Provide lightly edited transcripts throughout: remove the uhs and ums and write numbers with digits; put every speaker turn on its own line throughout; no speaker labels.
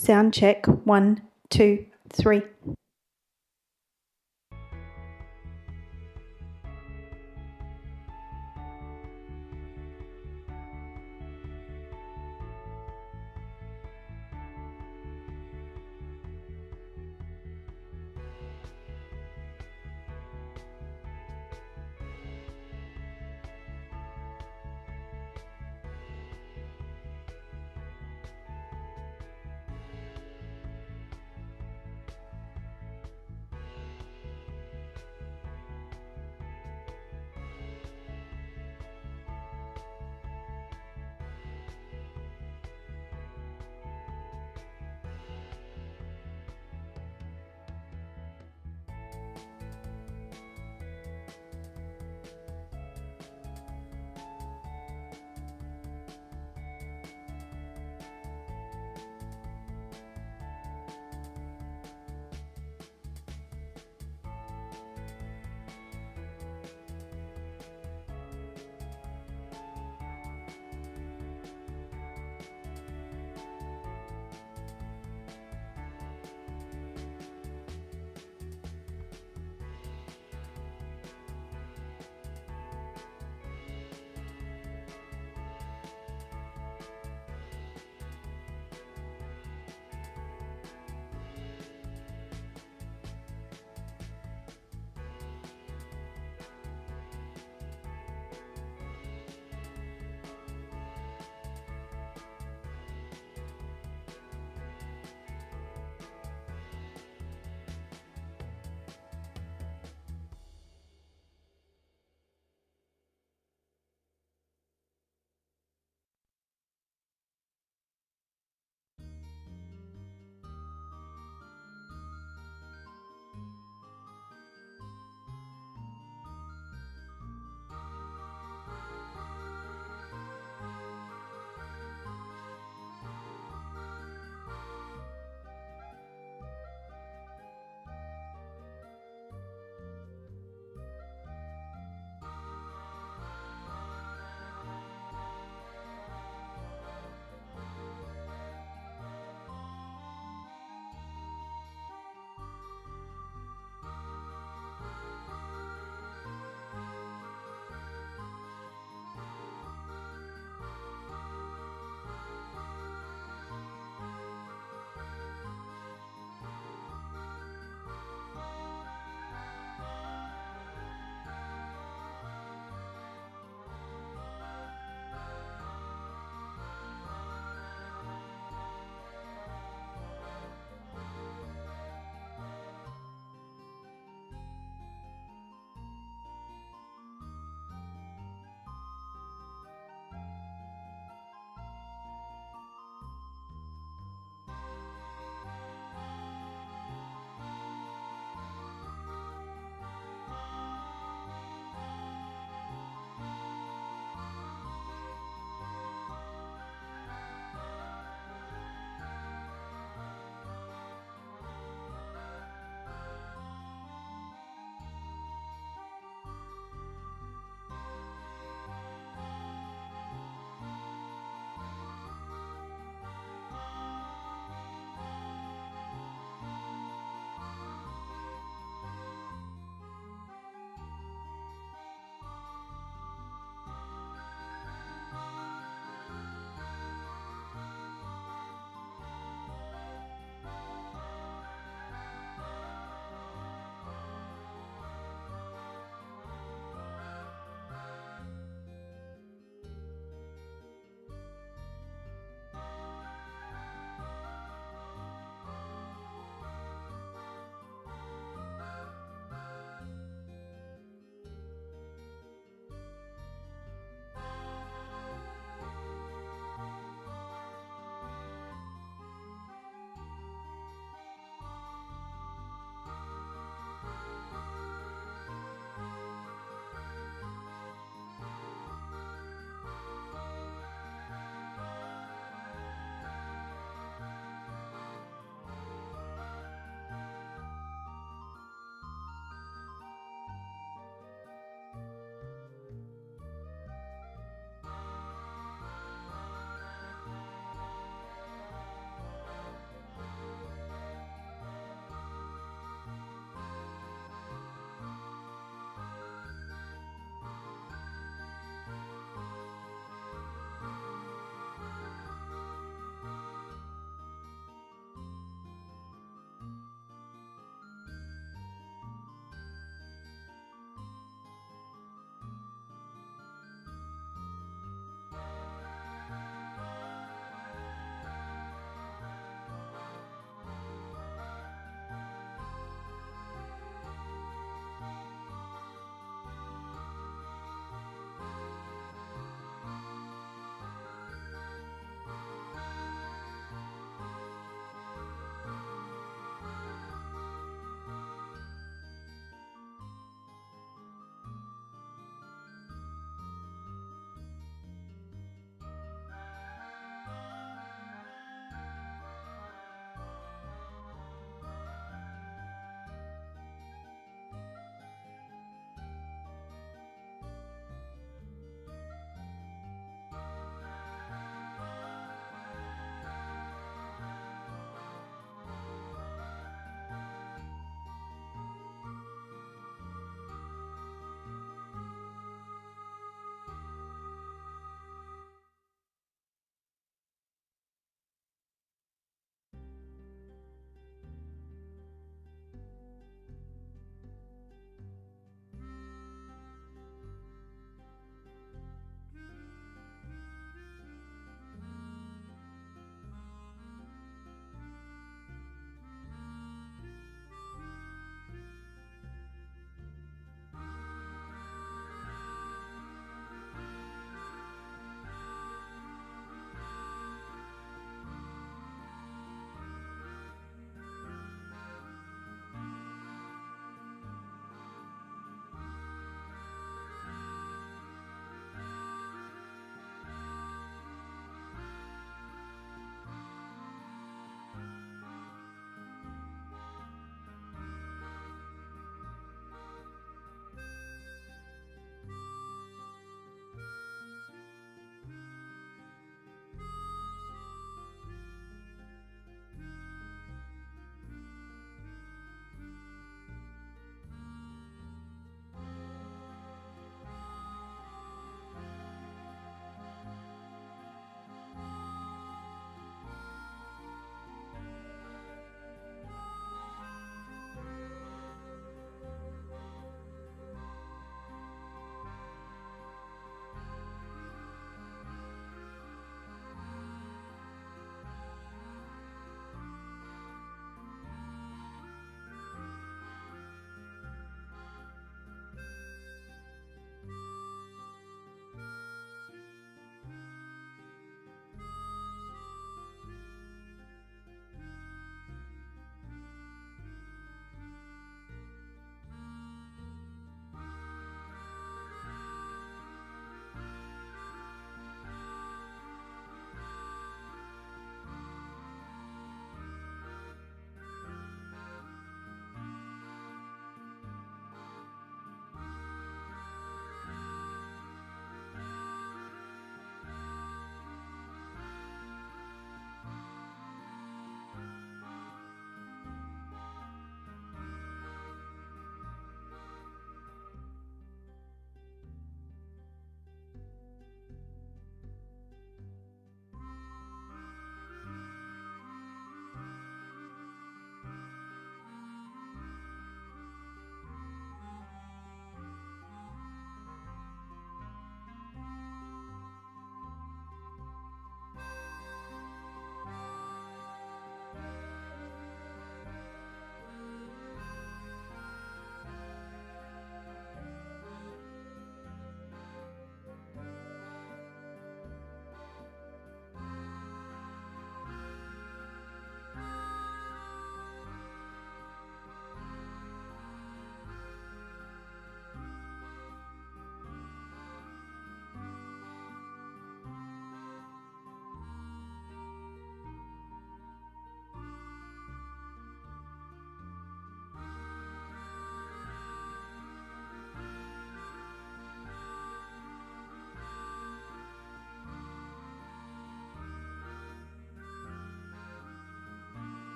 Sound check. 1, 2, 3.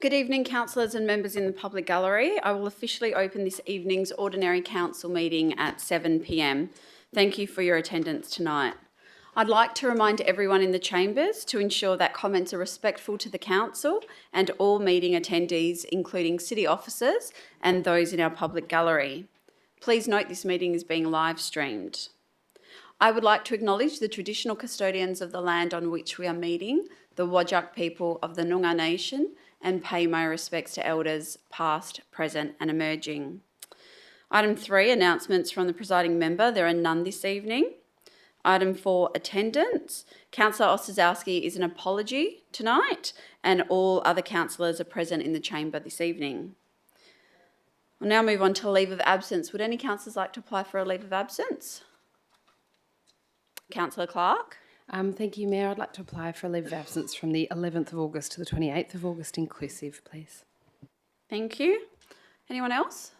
Good evening, councillors and members in the public gallery. I will officially open this evening's ordinary council meeting at 7 p.m. Thank you for your attendance tonight. I'd like to remind everyone in the chambers to ensure that comments are respectful to the council and all meeting attendees, including city officers and those in our public gallery. Please note this meeting is being live streamed. I would like to acknowledge the traditional custodians of the land on which we are meeting, the Whadjuk people of the Noongar Nation, and pay my respects to elders past, present and emerging. Item 3, announcements from the presiding member. There are none this evening. Item 4, attendance. Councillor Ostaszewski is an apology tonight and all other councillors are present in the chamber this evening. We'll now move on to leave of absence. Would any councillors like to apply for a leave of absence? Councillor Clark.
Thank you, Mayor. I'd like to apply for a leave of absence from the 11th of August to the 28th of August inclusive, please.
Thank you. Anyone else?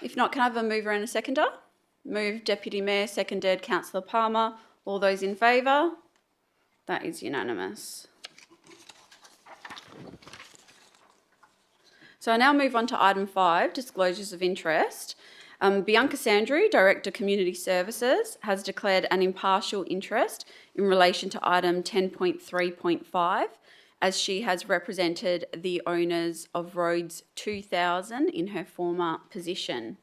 If not, can I have a mover and a seconder? Moved, Deputy Mayor, seconded, Councillor Palmer. All those in favour? That is unanimous. So I now move on to item 5, disclosures of interest. Bianca Sandru, Director Community Services, has declared an impartial interest in relation to item 10.3.5 as she has represented the owners of Roads 2000 in her former position.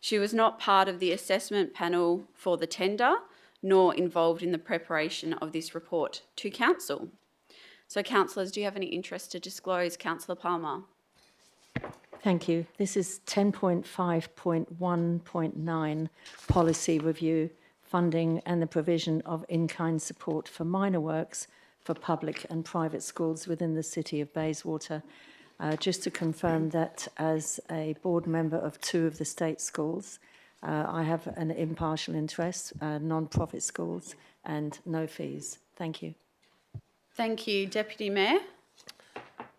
She was not part of the assessment panel for the tender, nor involved in the preparation of this report to Council. So, councillors, do you have any interest to disclose? Councillor Palmer.
Thank you. This is 10.5.1.9 policy review, funding and the provision of in-kind support for minor works for public and private schools within the city of Bayswater. Just to confirm that as a board member of 2 of the state schools, I have an impartial interest, non-profit schools and no fees. Thank you.
Thank you. Deputy Mayor.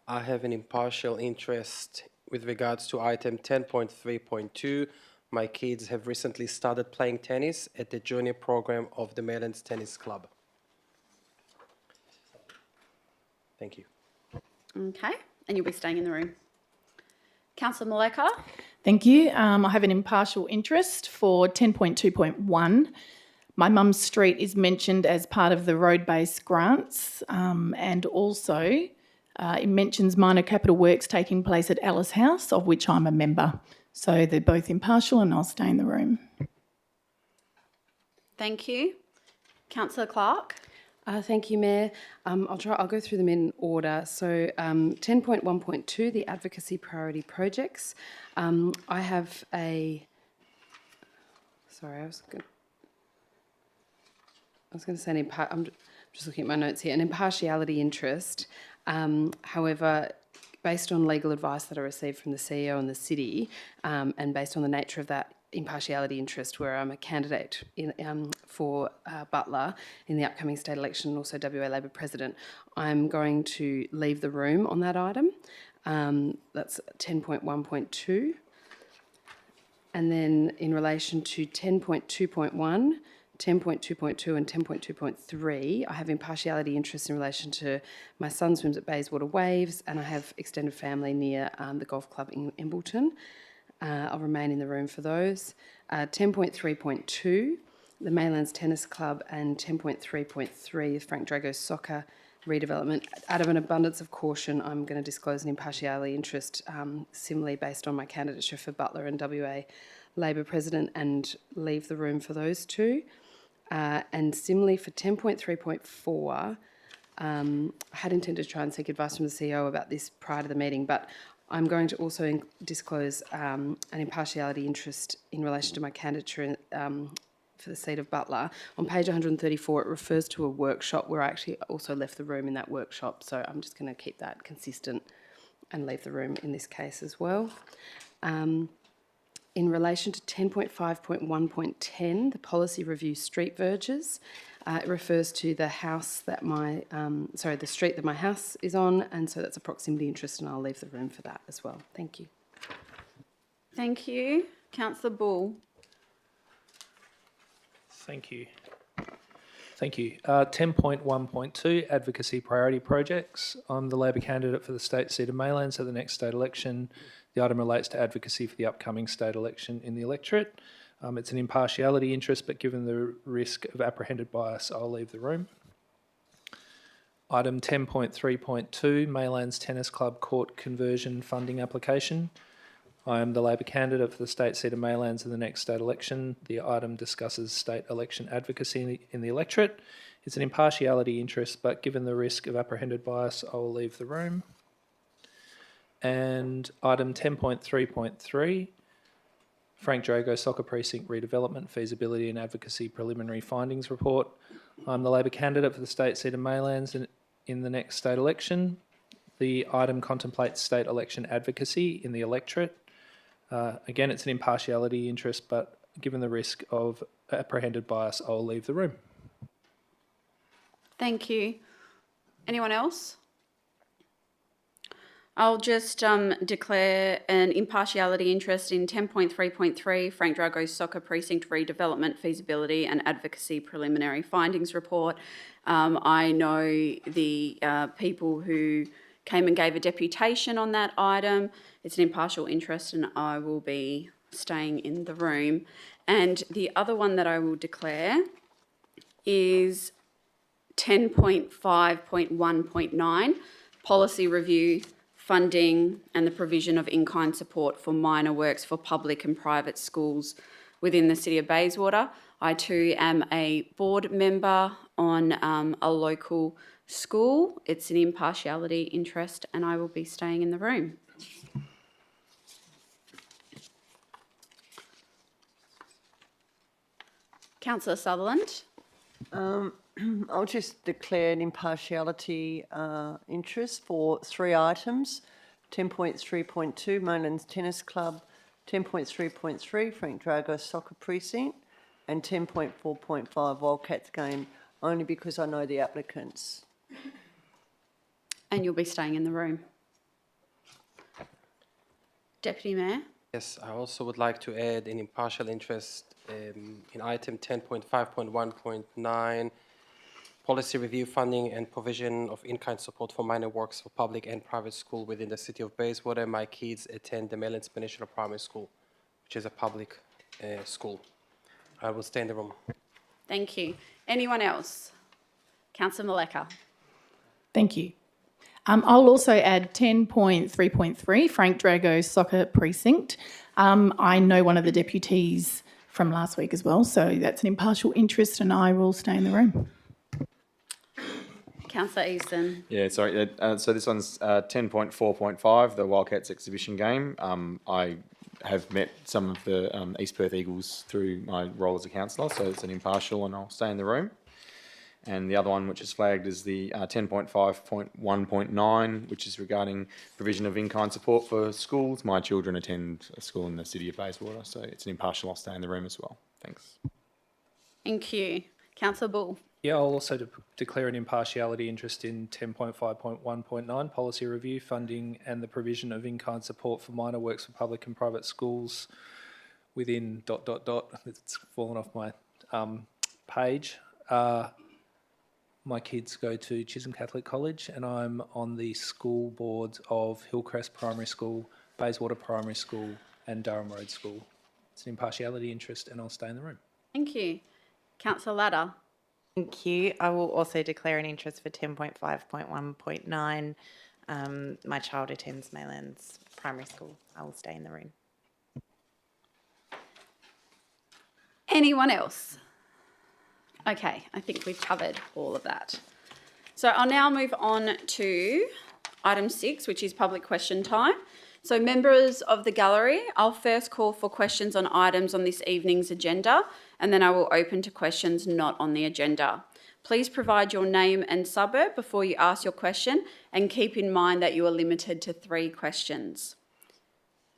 I have an impartial interest with regards to item 10.3.2. My kids have recently started playing tennis at the junior program of the Maylands Tennis Club. Thank you.
Okay, and you'll be staying in the room. Councillor Maleka.
Thank you. I have an impartial interest for 10.2.1. My mum's street is mentioned as part of the road-based grants, and also it mentions minor capital works taking place at Alice House, of which I'm a member. So they're both impartial and I'll stay in the room.
Thank you. Councillor Clark.
Thank you, Mayor. I'll go through them in order. So 10.1.2, the advocacy priority projects. I have a, sorry, I was going to say I'm just looking at my notes here, an impartiality interest. However, based on legal advice that I received from the CEO and the city, and based on the nature of that impartiality interest, where I'm a candidate for Butler in the upcoming state election and also WA Labor President, I'm going to leave the room on that item. That's 10.1.2. And then in relation to 10.2.1, 10.2.2 and 10.2.3, I have impartiality interest in relation to my son swims at Bayswater Waves and I have extended family near the golf club in Embleton. I'll remain in the room for those. 10.3.2, the Maylands Tennis Club, and 10.3.3, Frank Drago's soccer redevelopment. Out of an abundance of caution, I'm going to disclose an impartiality interest similarly based on my candidature for Butler and WA Labor President and leave the room for those two. And similarly for 10.3.4, I had intended to try and seek advice from the CEO about this prior to the meeting, but I'm going to also disclose an impartiality interest in relation to my candidature for the seat of Butler. On page 134, it refers to a workshop where I actually also left the room in that workshop, so I'm just going to keep that consistent and leave the room in this case as well. In relation to 10.5.1.10, the policy review street verges, it refers to the house that the street that my house is on, and so that's a proximity interest, and I'll leave the room for that as well. Thank you.
Thank you. Councillor Bull.
Thank you. Thank you. 10.1.2, Advocacy Priority Projects. I'm the Labor candidate for the state seat of Maylands at the next state election. The item relates to advocacy for the upcoming state election in the electorate. It's an impartiality interest, but given the risk of apprehended bias, I'll leave the room. Item 10.3.2, Maylands Tennis Club Court Conversion Funding Application. I am the Labor candidate for the state seat of Maylands in the next state election. The item discusses state election advocacy in the electorate. It's an impartiality interest, but given the risk of apprehended bias, I will leave the room. And item 10.3.3, Frank Drago Soccer Precinct Redevelopment Feasibility and Advocacy Preliminary Findings Report. I'm the Labor candidate for the state seat of Maylands in the next state election. The item contemplates state election advocacy in the electorate. Again, it's an impartiality interest, but given the risk of apprehended bias, I'll leave the room.
Thank you. Anyone else? I'll just declare an impartiality interest in 10.3.3, Frank Drago's Soccer Precinct Redevelopment Feasibility and Advocacy Preliminary Findings Report. I know the people who came and gave a deputation on that item. It's an impartial interest and I will be staying in the room. And the other one that I will declare is 10.5.1.9, Policy Review, Funding and the Provision of In-Kind Support for Minor Works for Public and Private Schools within the City of Bayswater. I too am a board member on a local school. It's an impartiality interest and I will be staying in the room. Councillor Sutherland.
I'll just declare an impartiality interest for 3 items. 10.3.2, Maylands Tennis Club, 10.3.3, Frank Drago Soccer Precinct, and 10.4.5, Wildcats Game, only because I know the applicants.
And you'll be staying in the room. Deputy Mayor.
Yes, I also would like to add an impartial interest in item 10.5.1.9, Policy Review, Funding and Provision of In-Kind Support for Minor Works for Public and Private School within the City of Bayswater. My kids attend the Maylands Peninsula Primary School, which is a public school. I will stay in the room.
Thank you. Anyone else? Councillor Maleka.
Thank you. I'll also add 10.3.3, Frank Drago Soccer Precinct. I know one of the deputies from last week as well, so that's an impartial interest and I will stay in the room.
Councillor Easton.
Yeah, sorry. So this one's 10.4.5, the Wildcats exhibition game. I have met some of the East Perth Eagles through my role as a councillor, so it's an impartial and I'll stay in the room. And the other one, which is flagged, is the 10.5.1.9, which is regarding provision of in-kind support for schools. My children attend a school in the City of Bayswater, so it's an impartial. I'll stay in the room as well. Thanks.
Thank you. Councillor Bull.
Yeah, I'll also declare an impartiality interest in 10.5.1.9, Policy Review, Funding and the Provision of In-Kind Support for Minor Works for Public and Private Schools within ... It's fallen off my page. My kids go to Chisholm Catholic College and I'm on the school boards of Hillcrest Primary School, Bayswater Primary School and Durham Road School. It's an impartiality interest and I'll stay in the room.
Thank you. Councillor Ladder.
Thank you. I will also declare an interest for 10.5.1.9. My child attends Maylands Primary School. I will stay in the room.
Anyone else? Okay, I think we've covered all of that. So I'll now move on to item 6, which is public question time. So members of the gallery, I'll first call for questions on items on this evening's agenda, and then I will open to questions not on the agenda. Please provide your name and suburb before you ask your question, and keep in mind that you are limited to 3 questions.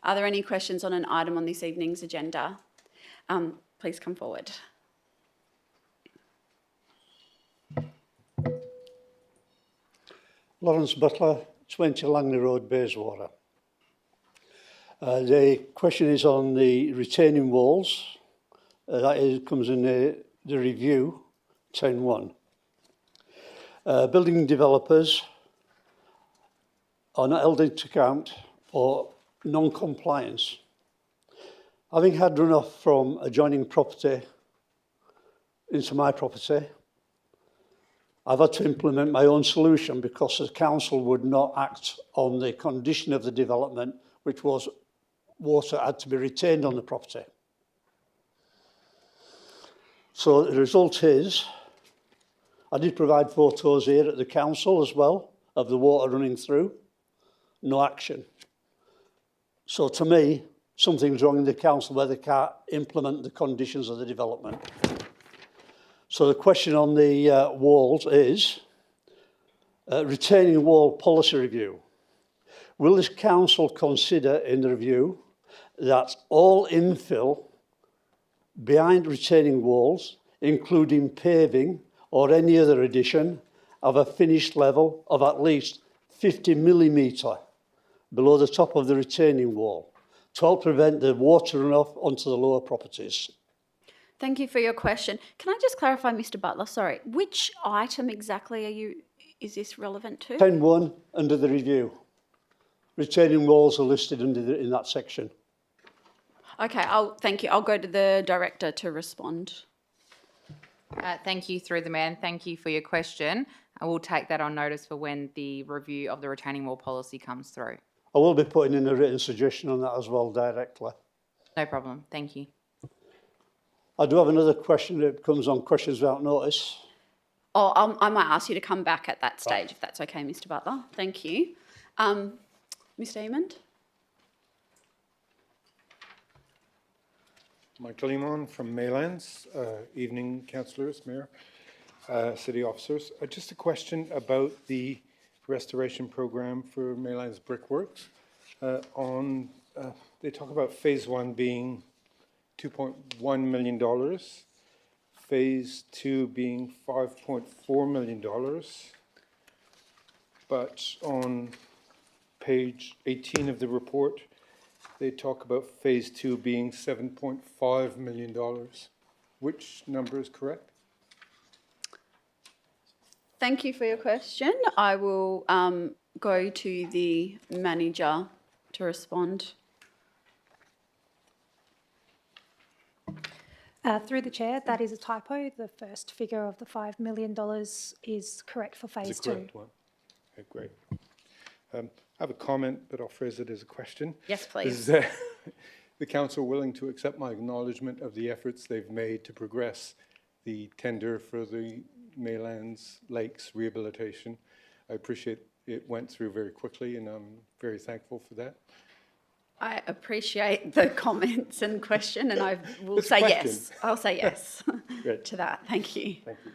Are there any questions on an item on this evening's agenda? Please come forward.
Lawrence Butler, 20 Langley Road, Bayswater. The question is on the retaining walls. That comes in the review 10.1. Building developers are not held into account for non-compliance. Having had runoff from adjoining property into my property, I've had to implement my own solution because the council would not act on the condition of the development, which was water had to be retained on the property. So the result is, I did provide photos here at the council as well of the water running through, no action. So to me, something's wrong in the council where they can't implement the conditions of the development. So the question on the walls is, retaining wall policy review. Will this council consider in the review that all infill behind retaining walls, including paving or any other addition, of a finished level of at least 50 millimetre below the top of the retaining wall to help prevent the water runoff onto the lower properties?
Thank you for your question. Can I just clarify, Mr. Butler? Sorry, which item exactly is this relevant to?
10.1 under the review. Retaining walls are listed in that section.
Okay, thank you. I'll go to the director to respond.
Thank you through the mayor, and thank you for your question. I will take that on notice for when the review of the retaining wall policy comes through.
I will be putting in a written suggestion on that as well directly.
No problem. Thank you.
I do have another question that comes on questions without notice.
Oh, I might ask you to come back at that stage, if that's okay, Mr. Butler. Thank you. Mr. Eamond?
Michael Limon from Maylands. Evening, councillors, mayor, city officers. Just a question about the restoration programme for Maylands Brickworks. They talk about phase 1 being $2.1 million, phase 2 being $5.4 million, but on page 18 of the report, they talk about phase 2 being $7.5 million. Which number is correct?
Thank you for your question. I will go to the manager to respond.
Through the chair, that is a typo. The first figure of the $5 million is correct for phase 2.
Is the correct one? Okay, great. I have a comment, but I'll phrase it as a question.
Yes, please.
Is the council willing to accept my acknowledgement of the efforts they've made to progress the tender for the Maylands Lakes rehabilitation? I appreciate it went through very quickly, and I'm very thankful for that.
I appreciate the comments and question, and I will
It's a
say
question.
yes. I'll say yes
Great.
to that. Thank you.
Thank you.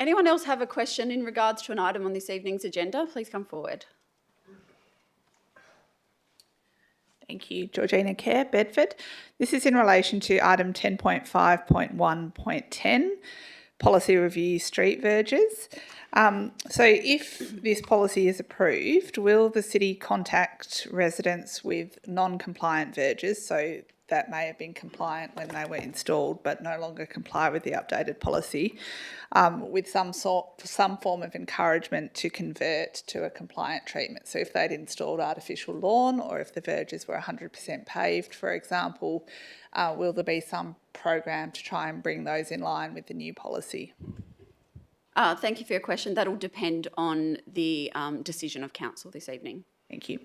Anyone else have a question in regards to an item on this evening's agenda? Please come forward.
Thank you. Georgina Kerr, Bedford. This is in relation to item 10.5.1.10, policy review street verges. So if this policy is approved, will the city contact residents with non-compliant verges, so that may have been compliant when they were installed but no longer comply with the updated policy, with some form of encouragement to convert to a compliant treatment? So if they'd installed artificial lawn, or if the verges were 100% paved, for example, will there be some program to try and bring those in line with the new policy?
Thank you for your question. That will depend on the decision of council this evening.
Thank you.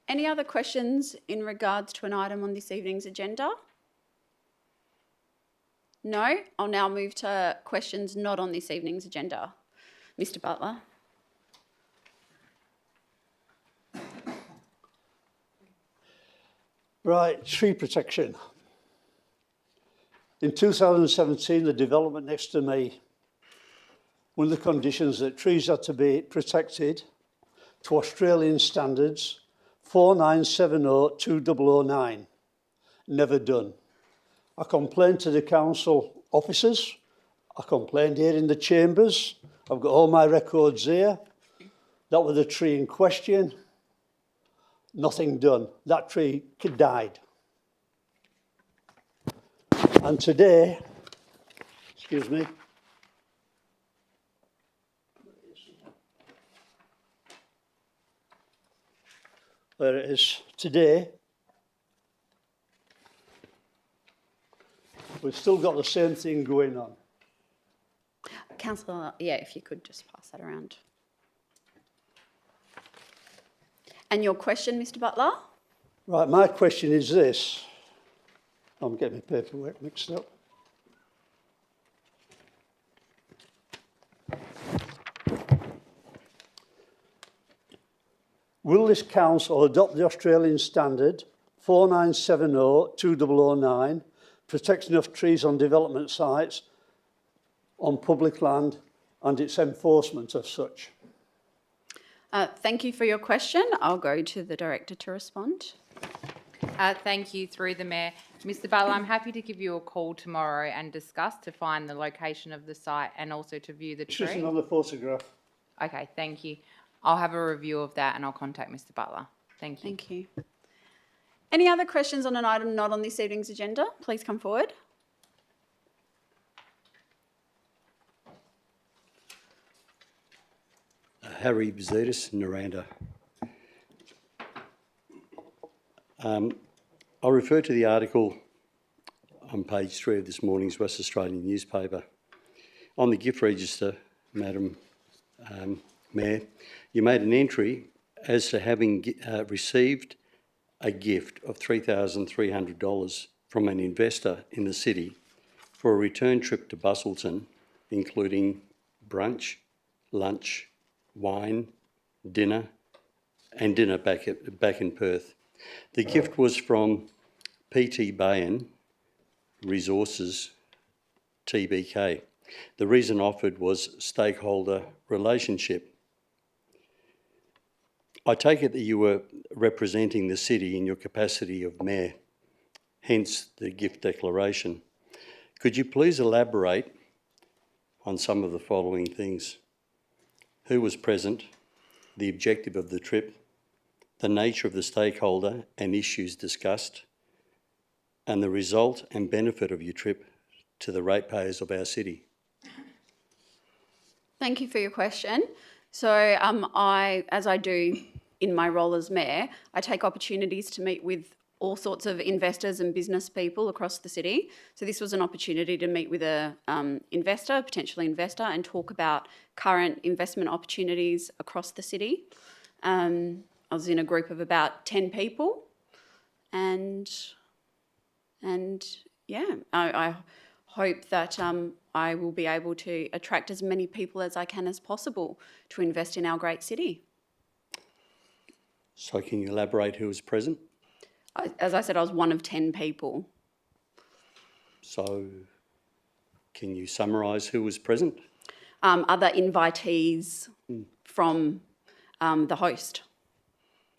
Any other questions in regards to an item on this evening's agenda? No? I'll now move to questions not on this evening's agenda. Mr. Butler.
Right, tree protection. In 2017, the development next to me, one of the conditions that trees had to be protected to Australian standards 4970-2009, never done. I complained to the council officers, I complained here in the chambers, I've got all my records here. That was the tree in question, nothing done. That tree died. And today, Excuse me. There it is. Today, we've still got the same thing going on.
Councillor, yeah, if you could just pass that around. And your question, Mr Butler?
Right, my question is this. I'm getting my paperwork mixed up. Will this council adopt the Australian standard 4970-2009, protection of trees on development sites on public land and its enforcement of such?
Thank you for your question. I'll go to the Director to respond.
Thank you, through the Mayor. Mr Butler, I'm happy to give you a call tomorrow and discuss to find the location of the site and also to view the
It's
tree.
just another photograph.
Okay, thank you. I'll have a review of that and I'll contact Mr Butler. Thank you.
Thank you. Any other questions on an item not on this evening's agenda? Please come forward.
Harry Bazidis, Naranda. I refer to the article on page 3 of this morning's West Australian newspaper. On the gift register, Madam Mayor, you made an entry as to having received a gift of $3,300 from an investor in the city for a return trip to Busselton, including brunch, lunch, wine, dinner, and dinner back in Perth. The gift was from PT Bayan Resources TBK. The reason offered was stakeholder relationship. I take it that you were representing the city in your capacity of mayor, hence the gift declaration. Could you please elaborate on some of the following things? Who was present, the objective of the trip, the nature of the stakeholder and issues discussed, and the result and benefit of your trip to the ratepayers of our city?
Thank you for your question. So as I do in my role as mayor, I take opportunities to meet with all sorts of investors and business people across the city. So this was an opportunity to meet with a potential investor, and talk about current investment opportunities across the city. I was in a group of about 10 people, and yeah, I hope that I will be able to attract as many people as I can as possible to invest in our great city.
So can you elaborate who was present?
As I said, I was one of 10 people.
So can you summarise who was present?
Other invitees from the host.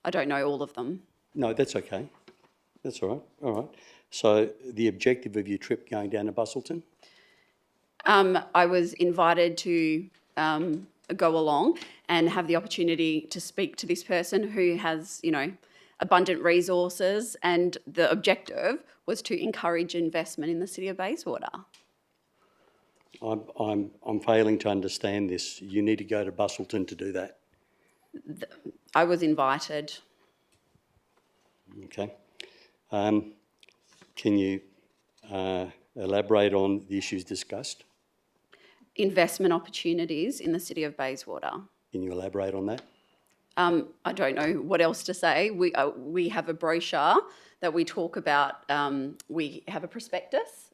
I don't know all of them.
No, that's okay. That's all right. All right. So the objective of your trip going down to Busselton?
I was invited to go along and have the opportunity to speak to this person who has, abundant resources, and the objective was to encourage investment in the city of Bayswater.
I'm failing to understand this. You need to go to Busselton to do that.
I was invited.
Okay. Can you elaborate on the issues discussed?
Investment opportunities in the city of Bayswater.
Can you elaborate on that?
I don't know what else to say. We have a brochure that we talk about. We have a prospectus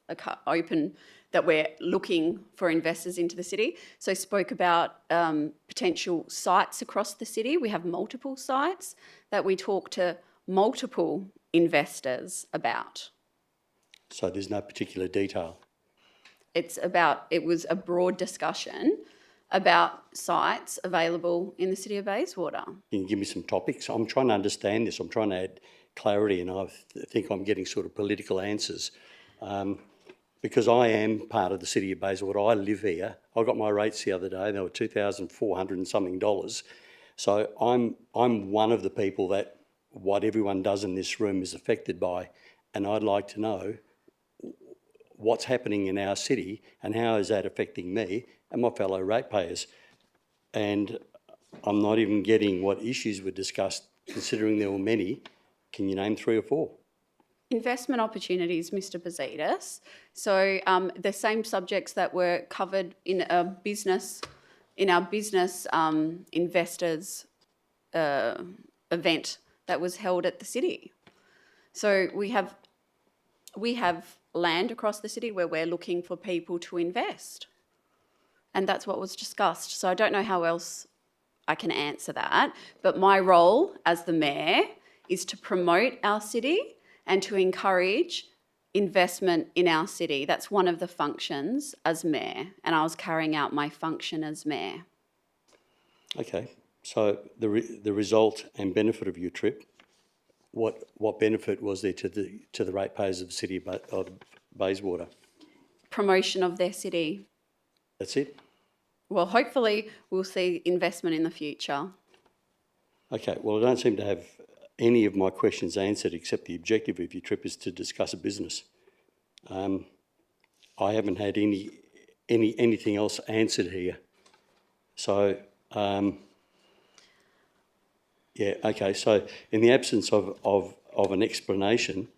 open that we're looking for investors into the city. So spoke about potential sites across the city. We have multiple sites that we talk to multiple investors about.
So there's no particular detail?
It was a broad discussion about sites available in the city of Bayswater.
Can you give me some topics? I'm trying to understand this. I'm trying to add clarity, and I think I'm getting sort of political answers. Because I am part of the city of Bayswater. I live here. I got my rates the other day. They were $2,400 and something. So I'm one of the people that what everyone does in this room is affected by, and I'd like to know what's happening in our city and how is that affecting me and my fellow ratepayers. And I'm not even getting what issues were discussed, considering there were many. Can you name 3 or 4?
Investment opportunities, Mr. Bazidis. So the same subjects that were covered in our business investors event that was held at the city. So we have land across the city where we're looking for people to invest. And that's what was discussed. So I don't know how else I can answer that. But my role as the mayor is to promote our city and to encourage investment in our city. That's one of the functions as mayor, and I was carrying out my function as mayor.
Okay, so the result and benefit of your trip, what benefit was there to the ratepayers of the city of Bayswater?
Promotion of their city.
That's it?
Well, hopefully we'll see investment in the future.
Okay, well, I don't seem to have any of my questions answered except the objective of your trip is to discuss a business. I haven't had anything else answered here. So, yeah, okay, so in the absence of an explanation,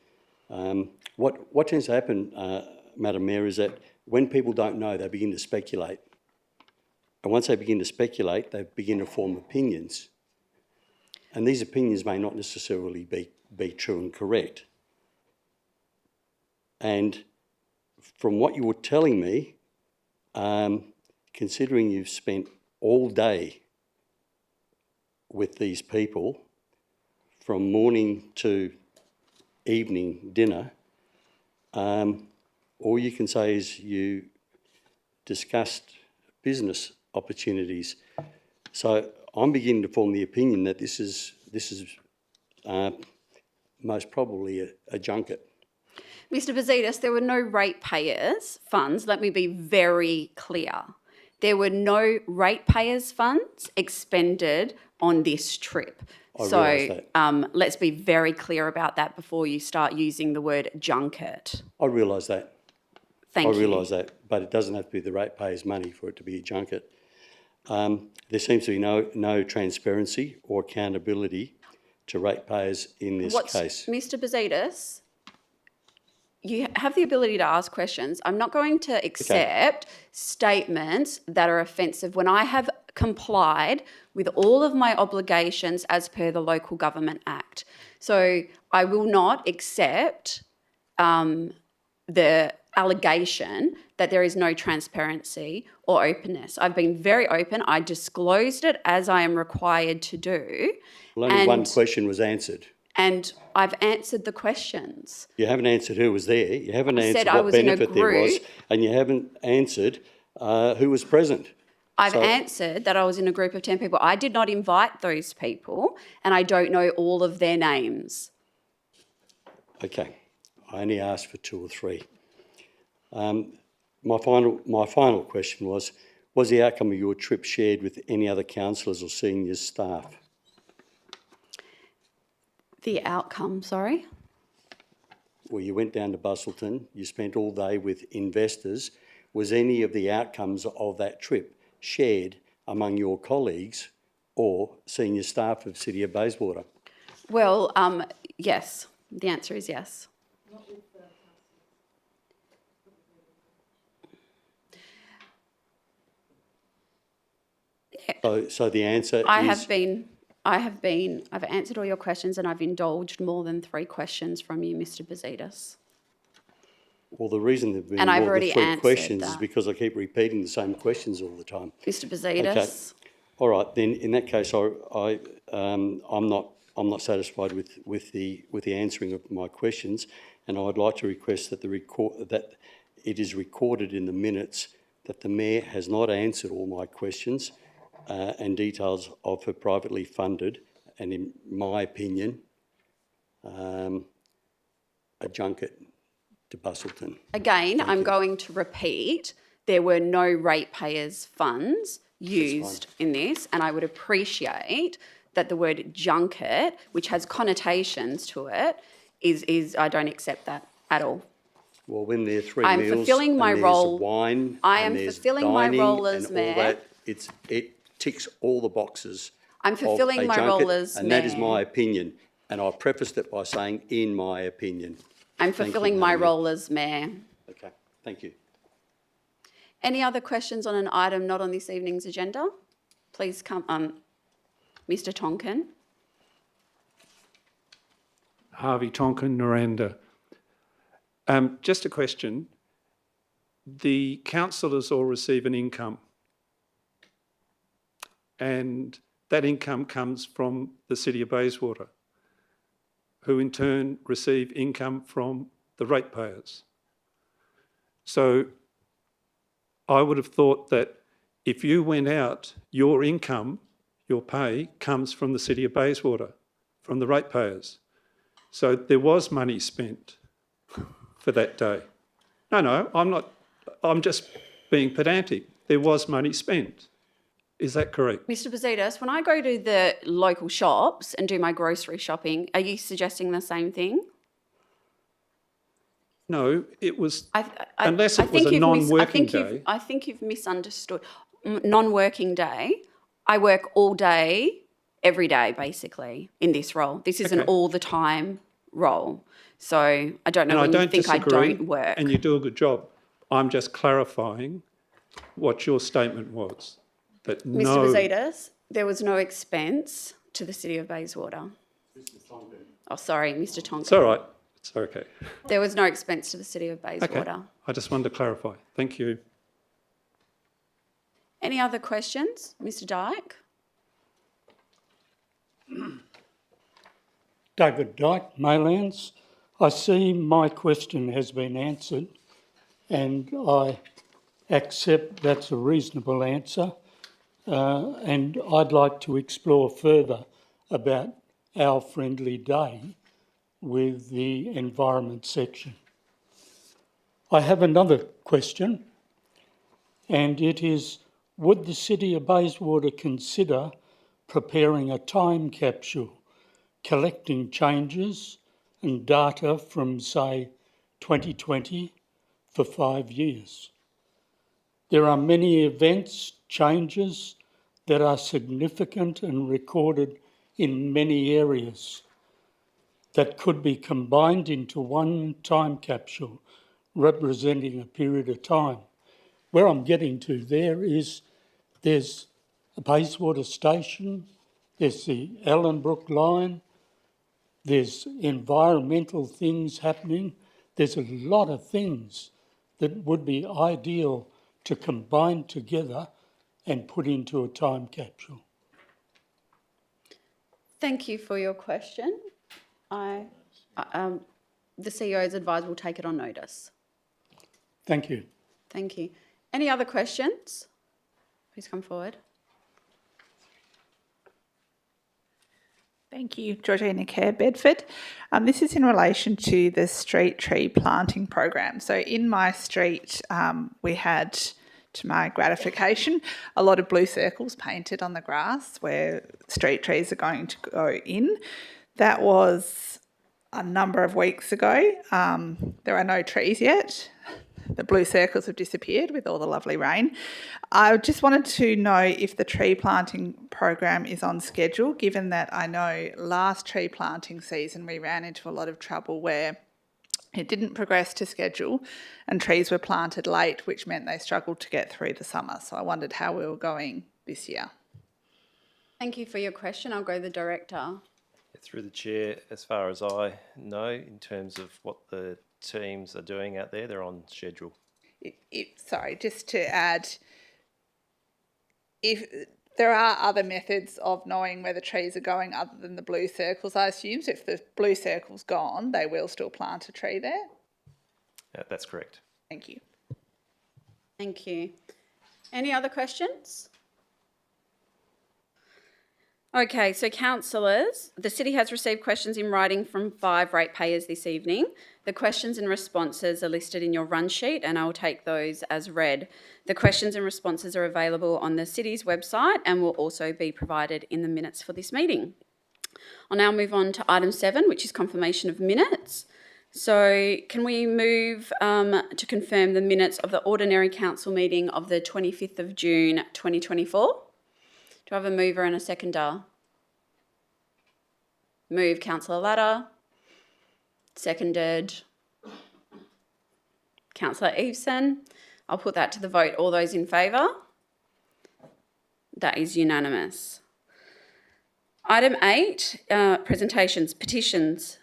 what tends to happen, Madam Mayor, is that when people don't know, they begin to speculate. And once they begin to speculate, they begin to form opinions. And these opinions may not necessarily be true and correct. And from what you were telling me, considering you've spent all day with these people, from morning to evening dinner, all you can say is you discussed business opportunities. So I'm beginning to form the opinion that this is most probably a junket.
Mr. Bazidis, there were no ratepayers funds. Let me be very clear. There were no ratepayers funds expended on this trip.
I realise that.
Let's be very clear about that before you start using the word junket.
I realise that.
Thank you.
I realise that, but it doesn't have to be the ratepayers' money for it to be a junket. There seems to be no transparency or accountability to ratepayers in this case.
Mr. Bazidis, you have the ability to ask questions. I'm not going to accept statements that are offensive when I have complied with all of my obligations as per the Local Government Act. So I will not accept the allegation that there is no transparency or openness. I've been very open. I disclosed it as I am required to do.
Well, only one question was answered.
And I've answered the questions.
You haven't answered who was there. You haven't answered
I
what
was in a
benefit there was, and you haven't answered who was present.
I've answered that I was in a group of 10 people. I did not invite those people, and I don't know all of their names.
Okay, I only asked for 2 or 3. My final question was the outcome of your trip shared with any other councillors or senior staff?
The outcome, sorry?
Well, you went down to Busselton, you spent all day with investors. Was any of the outcomes of that trip shared among your colleagues or senior staff of City of Bayswater?
Well, yes. The answer is yes.
So the answer is...
I've answered all your questions and I've indulged more than 3 questions from you, Mr. Bazidis.
Well, the reason there have been
And I've
more
already
than 3
answered
questions is
that.
because I keep repeating the same questions all the time.
Mr. Bazidis.
Okay. All right, then in that case, I'm not satisfied with the answering of my questions, and I would like to request that that it is recorded in the minutes that the Mayor has not answered all my questions and details of her privately funded, and in my opinion, a junket to Busselton.
Again, I'm going to repeat, there were no ratepayers funds used in this, and I would appreciate that the word junket, which has connotations to it, is I don't accept that at all.
Well, when there are three
I'm
meals
fulfilling my
and
role.
there's wine
I
and
am
there's
fulfilling my
dining
role as
and all
mayor.
that, it ticks all the boxes.
I'm
of
fulfilling
a
my
junket,
role as
and that is
mayor.
my opinion. And I prefaced it by saying, in my opinion.
I'm
Thank you,
fulfilling my
Madam Mayor.
role as mayor.
Okay, thank you.
Any other questions on an item not on this evening's agenda? Please come, Mr. Tonkin.
Harvey Tonkin, Noranda. Just a question. The councillors all receive an income, and that income comes from the City of Bayswater, who in turn receive income from the ratepayers. So I would have thought that if you went out, your income, your pay, comes from the City of Bayswater, from the ratepayers. So there was money spent for that day. No, I'm not. I'm just being pedantic. There was money spent. Is that correct?
Mr. Bazidis, when I go to the local shops and do my grocery shopping, are you suggesting the same thing?
No, it was, unless it was a
you've
non-working day.
I think you've misunderstood. Non-working day, I work all day, every day, basically, in this role. This is an
Okay.
all the time role. So I don't know
And
when
I
you
don't
think
disagree,
I don't work.
and you do a good job. I'm just clarifying what your statement was. That
Mr.
no,
Bazidis, there was no expense to the City of Bayswater. Oh, sorry, Mr. Tonkin.
it's all right. It's okay.
There was no expense to the City of
Okay.
Bayswater.
I just wanted to clarify. Thank you.
Any other questions? Mr. Dyke?
David Dyke, Maylands. I see my question has been answered and I accept that's a reasonable answer. And I'd like to explore further about our friendly day with the environment section. I have another question, and it is, would the City of Bayswater consider preparing a time capsule, collecting changes and data from, say, 2020 for 5 years? There are many events, changes that are significant and recorded in many areas that could be combined into one time capsule representing a period of time. Where I'm getting to there is there's a Bayswater station, there's the Ellenbrook line, there's environmental things happening. There's a lot of things that would be ideal to combine together and put into a time capsule.
Thank you for your question. The CEO's advisor will take it on notice.
Thank you.
Thank you. Any other questions? Please come forward.
Thank you, Georgina Kerr, Bedford. This is in relation to the street tree planting program. So in my street, we had, to my gratification, a lot of blue circles painted on the grass where street trees are going to go in. That was a number of weeks ago. There are no trees yet. The blue circles have disappeared with all the lovely rain. I just wanted to know if the tree planting program is on schedule, given that I know last tree planting season we ran into a lot of trouble where it didn't progress to schedule and trees were planted late, which meant they struggled to get through the summer. So I wondered how we were going this year.
Thank you for your question. I'll go to the director.
Through the chair, as far as I know, in terms of what the teams are doing out there, they're on schedule.
Sorry, just to add, if there are other methods of knowing where the trees are going other than the blue circles, I assume. So if the blue circle's gone, they will still plant a tree there?
That's correct.
Thank you.
Thank you. Any other questions? Okay, so councillors, the City has received questions in writing from 5 ratepayers this evening. The questions and responses are listed in your run sheet and I will take those as read. The questions and responses are available on the City's website and will also be provided in the minutes for this meeting. I'll now move on to item 7, which is confirmation of minutes. So can we move to confirm the minutes of the ordinary council meeting of the 25th of June 2024? Do I have a mover and a seconder? Move, Councillor Latta. Seconded, Councillor Eveson. I'll put that to the vote. All those in favour? That is unanimous. Item 8, presentations, petitions.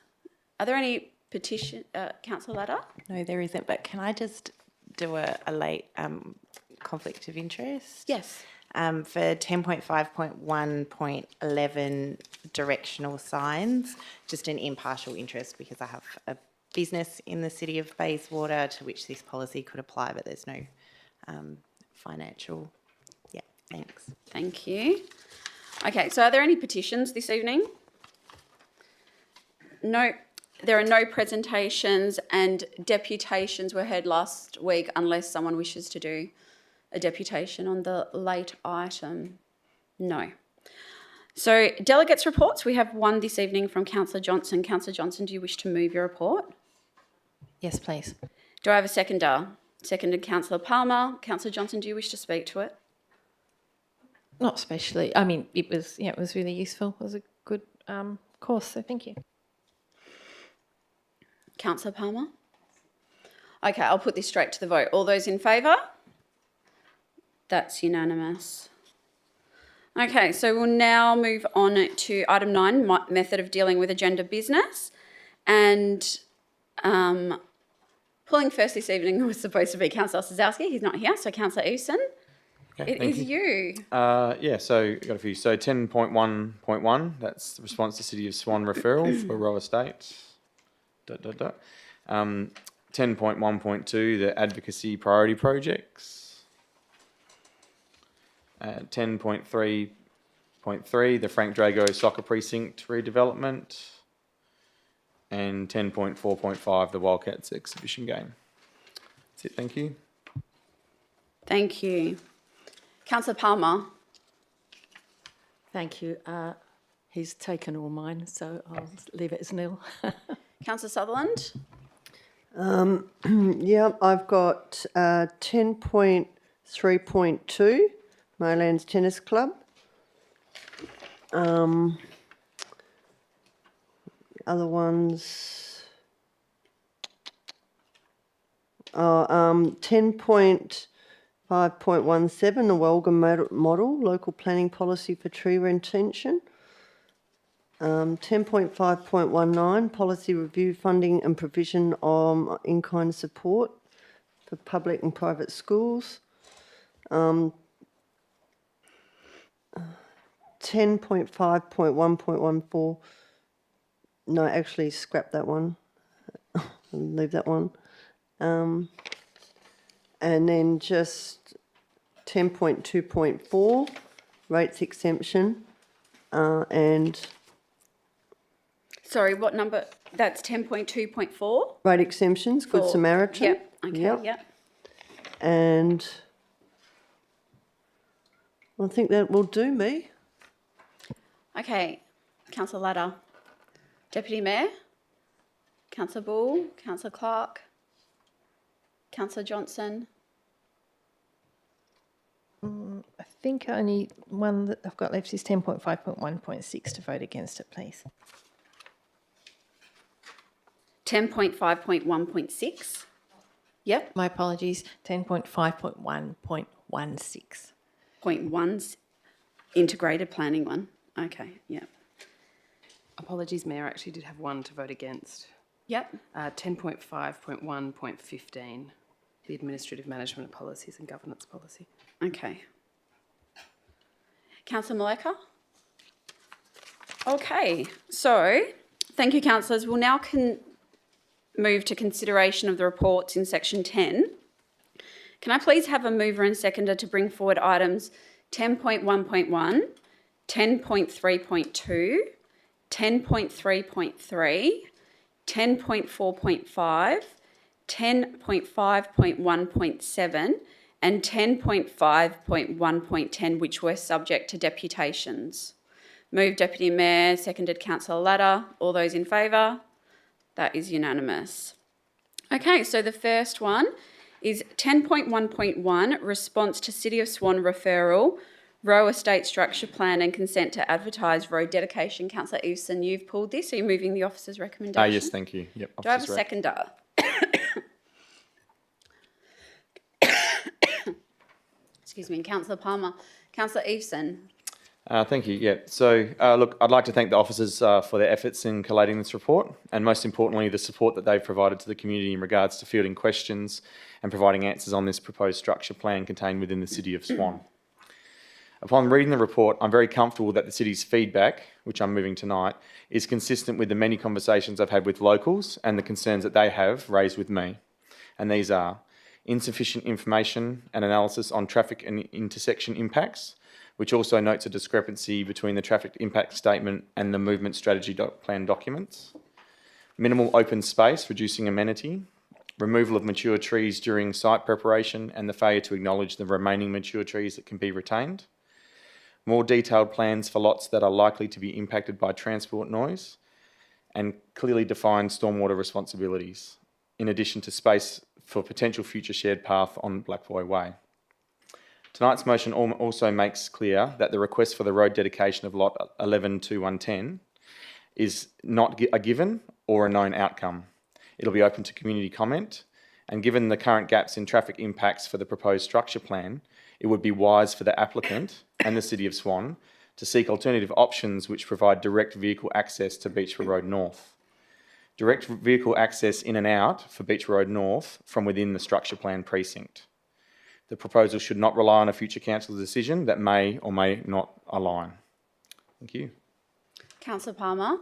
Are there any petition, Councillor Latta?
No, there isn't, but can I just do a late conflict of interest?
Yes.
For 10.5.1.11 directional signs, just an impartial interest because I have a business in the city of Bayswater to which this policy could apply, but there's no financial. Yeah, thanks.
Thank you. Okay, so are there any petitions this evening? No, there are no presentations, and deputations were heard last week unless someone wishes to do a deputation on the late item. No. So delegates' reports, we have one this evening from Councillor Johnson. Councillor Johnson, do you wish to move your report?
Yes, please.
Do I have a seconder? Seconded, Councillor Palmer. Councillor Johnson, do you wish to speak to it?
Not especially. I mean, it was really useful. It was a good course, so thank you.
Councillor Palmer? Okay, I'll put this straight to the vote. All those in favour? That's unanimous. Okay, so we'll now move on to item 9, method of dealing with agenda business. And pulling first this evening was supposed to be Councillor Sazowski. He's not here, so Councillor Eveson,
Okay,
it
thank
is
you.
you.
Yeah, so we've got a few. So 10.1.1, that's the response to City of Swan referral for Roe Estate. 10.1.2, the advocacy priority projects. 10.3.3, the Frank Drago soccer precinct redevelopment. And 10.4.5, the Wildcats exhibition game. That's it, thank you.
Thank you. Councillor Palmer.
Thank you. He's taken all mine, so I'll leave it as nil.
Councillor Sutherland.
Yeah, I've got 10.3.2, Maylands Tennis Club. Other ones. 10.5.17, the Welcome Model, Local Planning Policy for Tree Retention. 10.5.19, Policy Review, Funding and Provision of In-Kind Support for Public and Private Schools. 10.5.1.14, no, actually scrap that one, leave that one. And then just 10.2.4, rates exemption, and...
Sorry, what number? That's 10.2.4?
Rate exemptions, Good Samaritan.
Yep, okay, yep.
And I think that will do me.
Okay, Councillor Latta. Deputy Mayor? Councillor Bull? Councillor Clark? Councillor Johnson?
I think only one that I've got left is 10.5.1.6 to vote against it, please.
10.5.1.6? Yep.
My apologies. 10.5.1.16.
0.1's integrated planning one. Okay, yep.
Apologies, Mayor, I actually did have one to vote against.
Yep.
10.5.1.15, the Administrative Management of Policies and Governance Policy.
Okay. Councillor Maleka? Okay, so thank you, councillors. We'll now move to consideration of the reports in section 10. Can I please have a mover and seconder to bring forward items 10.1.1, 10.3.2, 10.3.3, 10.4.5, 10.5.1.7 and 10.5.1.10, which were subject to deputations. Moved Deputy Mayor, seconded Councillor Latta. All those in favour? That is unanimous. Okay, so the first one is 10.1.1, response to City of Swan referral, Rowe Estate Structure Plan and consent to advertise road dedication. Councillor Eveson, you've pulled this. Are you moving the officer's recommendation?
Yes, thank you. Yep.
Do I have a
Officer's rec.
seconder? Excuse me, Councillor Palmer. Councillor Eveson.
Thank you. Yeah. So, look, I'd like to thank the officers for their efforts in collating this report, and most importantly, the support that they've provided to the community in regards to fielding questions and providing answers on this proposed structure plan contained within the City of Swan. Upon reading the report, I'm very comfortable that the city's feedback, which I'm moving tonight, is consistent with the many conversations I've had with locals and the concerns that they have raised with me. And these are insufficient information and analysis on traffic and intersection impacts, which also notes a discrepancy between the traffic impact statement and the movement strategy plan documents, minimal open space, reducing amenity, removal of mature trees during site preparation and the failure to acknowledge the remaining mature trees that can be retained, more detailed plans for lots that are likely to be impacted by transport noise, and clearly defined stormwater responsibilities, in addition to space for potential future shared path on Blackboy Way. Tonight's motion also makes clear that the request for the road dedication of lot 11 to 110 is not a given or a known outcome. It'll be open to community comment, and given the current gaps in traffic impacts for the proposed structure plan, it would be wise for the applicant and the City of Swan to seek alternative options which provide direct vehicle access to Beechwood Road North. Direct vehicle access in and out for Beechwood Road North from within the structure plan precinct. The proposal should not rely on a future council decision that may or may not align. Thank you.
Councillor Palmer.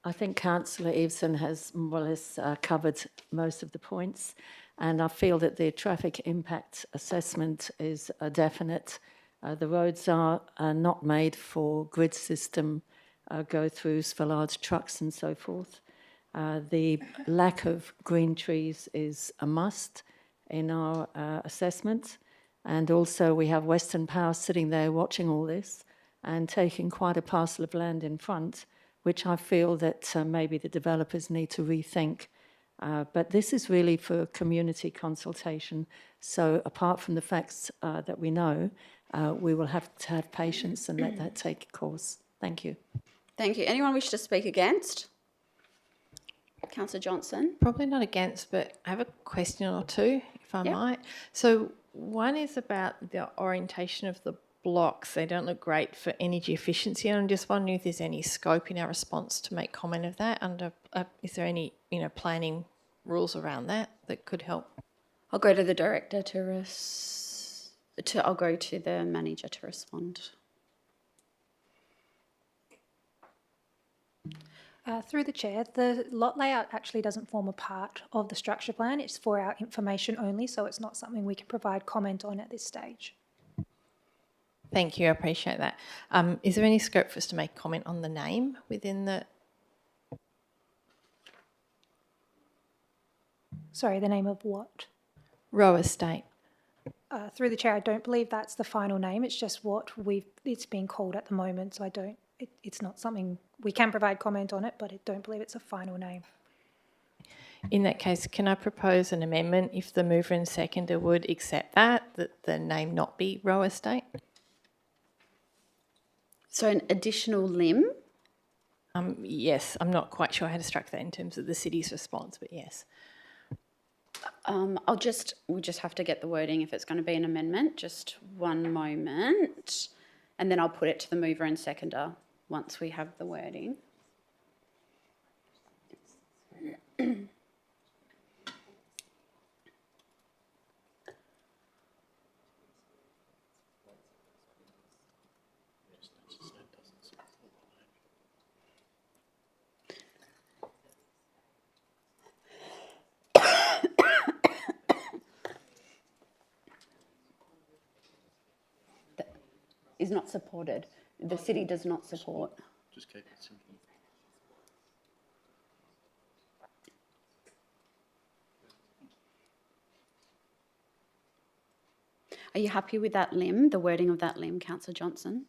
I think Councillor Eveson has more or less covered most of the points, and I feel that the traffic impact assessment is a definite. The roads are not made for grid system go-throughs for large trucks and so forth. The lack of green trees is a must in our assessment, and also we have Western Power sitting there watching all this and taking quite a parcel of land in front, which I feel that maybe the developers need to rethink. But this is really for community consultation. So apart from the facts that we know, we will have to have patience and let that take course. Thank you.
Thank you. Anyone wish to speak against? Councillor Johnson.
Probably not against, but I have a question or two, if I might. So one is about the orientation of the blocks. They don't look great for energy efficiency, and I'm just wondering if there's any scope in our response to make comment of that. Under, is there any planning rules around that could help?
I'll go to the director I'll go to the manager to respond.
Through the chair, the lot layout actually doesn't form a part of the structure plan. It's for our information only, so it's not something we can provide comment on at this stage.
Thank you, I appreciate that. Is there any scope for us to make comment on the name within the...
Sorry, the name of what?
Rowe Estate.
Through the chair, I don't believe that's the final name. It's just what it's being called at the moment, so it's not something we can provide comment on it, but I don't believe it's a final name.
In that case, can I propose an amendment if the mover and seconder would accept that the name not be Rowe Estate?
So an additional limb?
Yes, I'm not quite sure how to structure that in terms of the city's response, but yes.
We'll just have to get the wording if it's going to be an amendment. Just one moment. And then I'll put it to the mover and seconder once we have the wording. Is not supported. The city does not support.
Just keep it simple.
Are you happy with that limb, the wording of that limb, Councillor Johnson?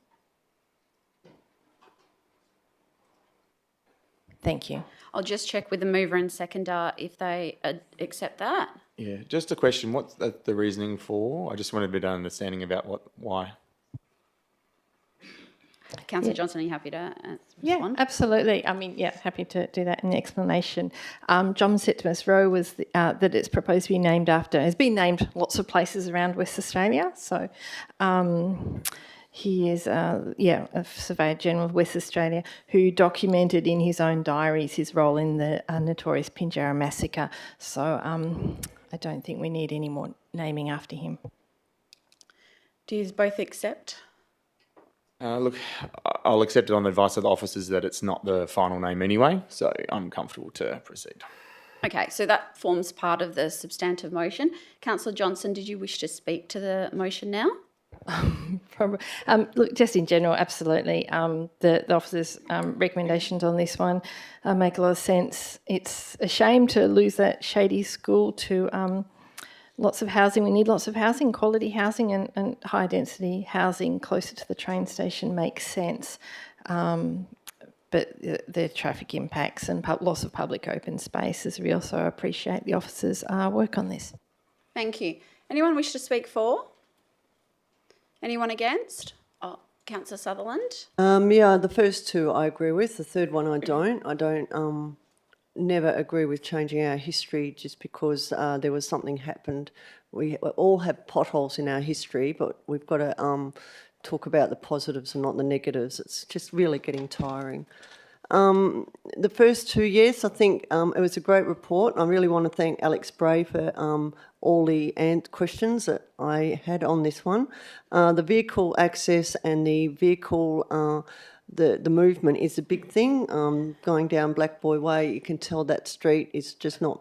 Thank you.
I'll just check with the mover and seconder if they accept that.
Yeah, just a question. What's the reasoning for? I just wanted a bit of understanding about why.
Councillor Johnson, are you happy to
Yeah, absolutely. I mean, yeah, happy to do that in the explanation. John Septimus Roe was that it's proposed to be named after. It's been named lots of places around West Australia. So he is, a Surveyor General of West Australia who documented in his own diaries his role in the notorious Pinjarra massacre. So I don't think we need any more naming after him.
Do you both accept?
Look, I'll accept it on the advice of the officers that it's not the final name anyway, so I'm comfortable to proceed.
Okay, so that forms part of the substantive motion. Councillor Johnson, did you wish to speak to the motion now?
Probably. Look, just in general, absolutely. The officers' recommendations on this one make a lot of sense. It's a shame to lose that shady school to lots of housing. We need lots of housing, quality housing and high density housing closer to the train station makes sense. But the traffic impacts and loss of public open space is real, so I appreciate the officers' work on this.
Thank you. Anyone wish to speak for? Anyone against? Oh, Councillor Sutherland.
Yeah, the first two I agree with. The third one I don't. I don't never agree with changing our history just because there was something happened. We all have potholes in our history, but we've got to talk about the positives and not the negatives. It's just really getting tiring. The first two, yes, I think it was a great report. I really want to thank Alex Bray for all the questions that I had on this one. The vehicle access and the vehicle, the movement is a big thing. Going down Black Boy Way, you can tell that street is just not,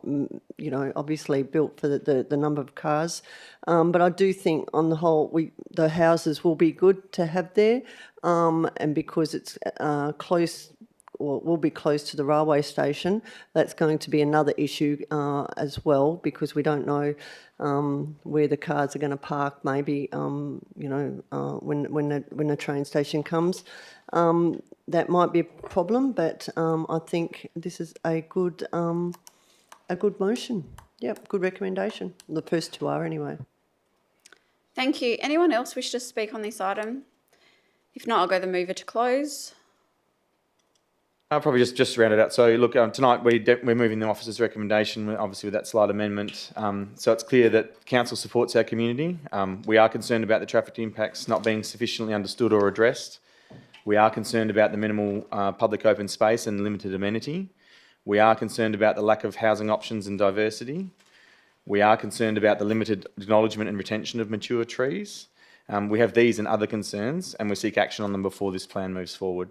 obviously built for the number of cars. But I do think on the whole, the houses will be good to have there, and because it's close, or will be close to the railway station, that's going to be another issue as well, because we don't know where the cars are going to park. Maybe when the train station comes, that might be a problem. But I think this is a good motion. Yep, good recommendation. The first two are anyway.
Thank you. Anyone else wish to speak on this item? If not, I'll go the mover to close.
I'll probably just round it out. So look, tonight we're moving the officer's recommendation, obviously with that slight amendment. So it's clear that council supports our community. We are concerned about the traffic impacts not being sufficiently understood or addressed. We are concerned about the minimal public open space and limited amenity. We are concerned about the lack of housing options and diversity. We are concerned about the limited acknowledgement and retention of mature trees. We have these and other concerns, and we seek action on them before this plan moves forward.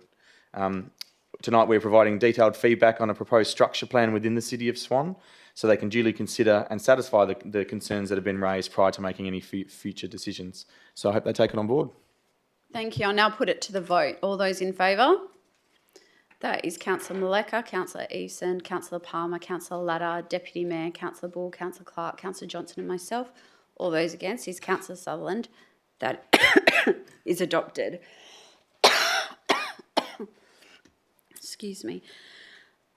Tonight we're providing detailed feedback on a proposed structure plan within the City of Swan, so they can duly consider and satisfy the concerns that have been raised prior to making any future decisions. So I hope they take it on board.
Thank you. I'll now put it to the vote. All those in favour? That is Councillor Maleka, Councillor Eason, Councillor Palmer, Councillor Latta, Deputy Mayor, Councillor Bull, Councillor Clark, Councillor Johnson and myself. All those against is Councillor Sutherland. That is adopted. Excuse me.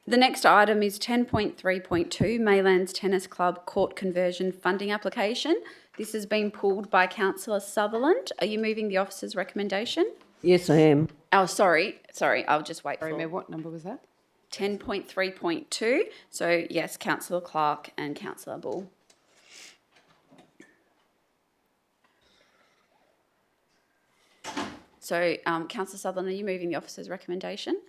The next item is 10.3.2, Maylands Tennis Club Court Conversion Funding Application. This has been pulled by Councillor Sutherland. Are you moving the officer's recommendation?
Yes, I am.
Oh, sorry, I'll just wait for...
Mayor, what number was that?
10.3.2. So, yes, Councillor Clark and Councillor Bull. So, Councillor Sutherland, are you moving the officer's recommendation?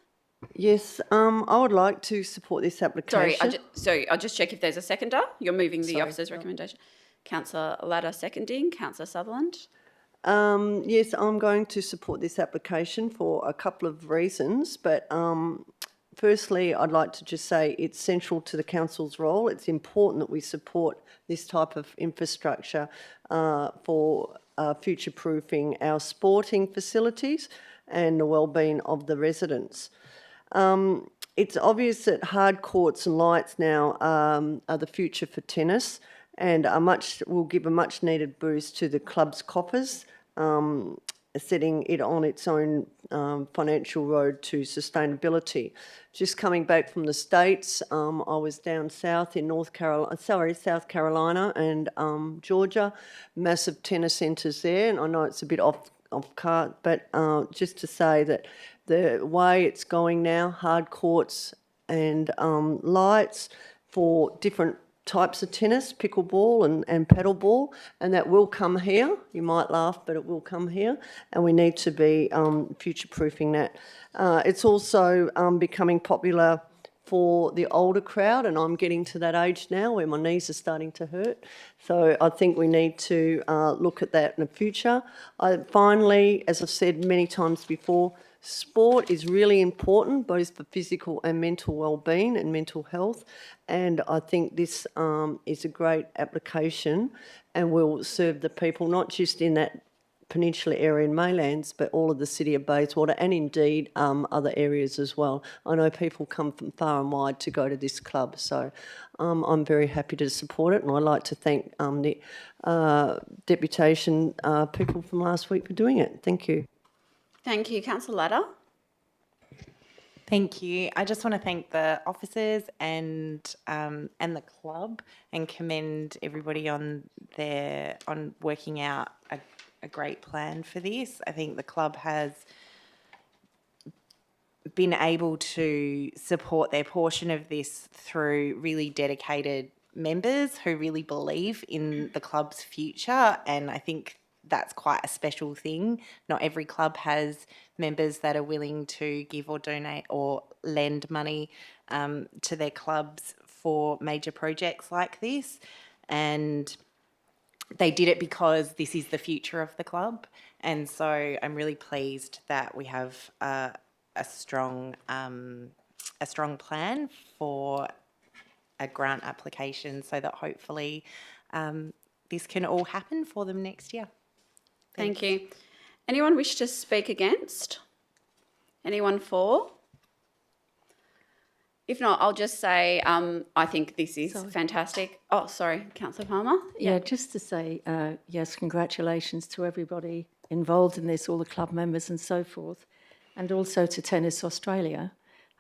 Yes, I would like to support this application.
Sorry, I'll just check if there's a seconder. You're moving the officer's recommendation. Councillor Latta seconding. Councillor Sutherland?
Yes, I'm going to support this application for a couple of reasons, but firstly, I'd like to just say it's central to the council's role. It's important that we support this type of infrastructure for future-proofing our sporting facilities and the well-being of the residents. It's obvious that hard courts and lights now are the future for tennis, and will give a much-needed boost to the club's coffers. setting it on its own financial road to sustainability. Just coming back from the States, I was down south in South Carolina and Georgia, massive tennis centres there, and I know it's a bit off cart, but just to say that the way it's going now, hard courts and lights for different types of tennis, pickleball and paddleball, and that will come here. You might laugh, but it will come here, and we need to be future-proofing that. It's also becoming popular for the older crowd, and I'm getting to that age now where my knees are starting to hurt. So I think we need to look at that in the future. Finally, as I've said many times before, sport is really important, both for physical and mental well-being and mental health. And I think this is a great application and will serve the people, not just in that peninsula area in Maylands, but all of the city of Bayswater and indeed other areas as well. I know people come from far and wide to go to this club, so I'm very happy to support it, and I'd like to thank the deputation people from last week for doing it. Thank you.
Thank you. Councillor Ladder.
Thank you. I just want to thank the officers and the club and commend everybody on working out a great plan for this. I think the club has been able to support their portion of this through really dedicated members who really believe in the club's future, and I think that's quite a special thing. Not every club has members that are willing to give or donate or lend money to their clubs for major projects like this. And they did it because this is the future of the club. And so I'm really pleased that we have a strong plan for a grant application so that hopefully this can all happen for them next year.
Thank you. Anyone wish to speak against? Anyone for? If not, I'll just say I think this is fantastic. Oh, sorry, Councillor Palmer.
Yeah, just to say, yes, congratulations to everybody involved in this, all the club members and so forth, and also to Tennis Australia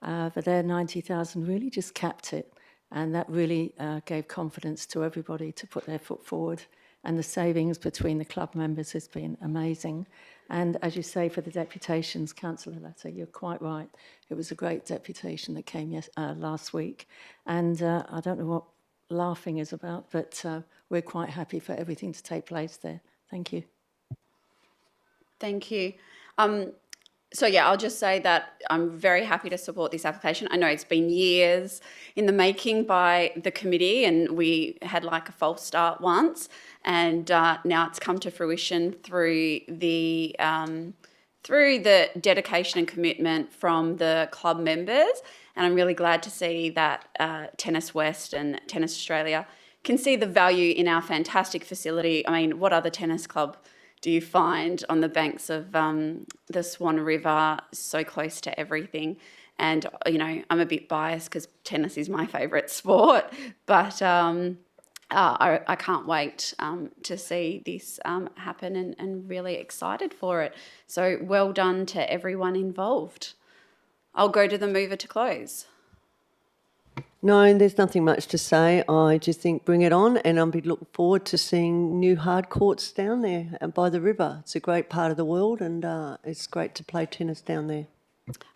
for their 90,000 really just capped it, and that really gave confidence to everybody to put their foot forward. And the savings between the club members has been amazing. And as you say, for the deputations, Councillor Latta, you're quite right. It was a great deputation that came last week. And I don't know what laughing is about, but we're quite happy for everything to take place there. Thank you.
Thank you. So yeah, I'll just say that I'm very happy to support this application. I know it's been years in the making by the committee, and we had like a false start once, and now it's come to fruition through the dedication and commitment from the club members. And I'm really glad to see that Tennis West and Tennis Australia can see the value in our fantastic facility. I mean, what other tennis club do you find on the banks of the Swan River, so close to everything? And, you know, I'm a bit biased because tennis is my favourite sport, but I can't wait to see this happen and really excited for it. So well done to everyone involved. I'll go to the mover to close.
No, there's nothing much to say. I just think bring it on, and I'll be looking forward to seeing new hard courts down there by the river. It's a great part of the world, and it's great to play tennis down there.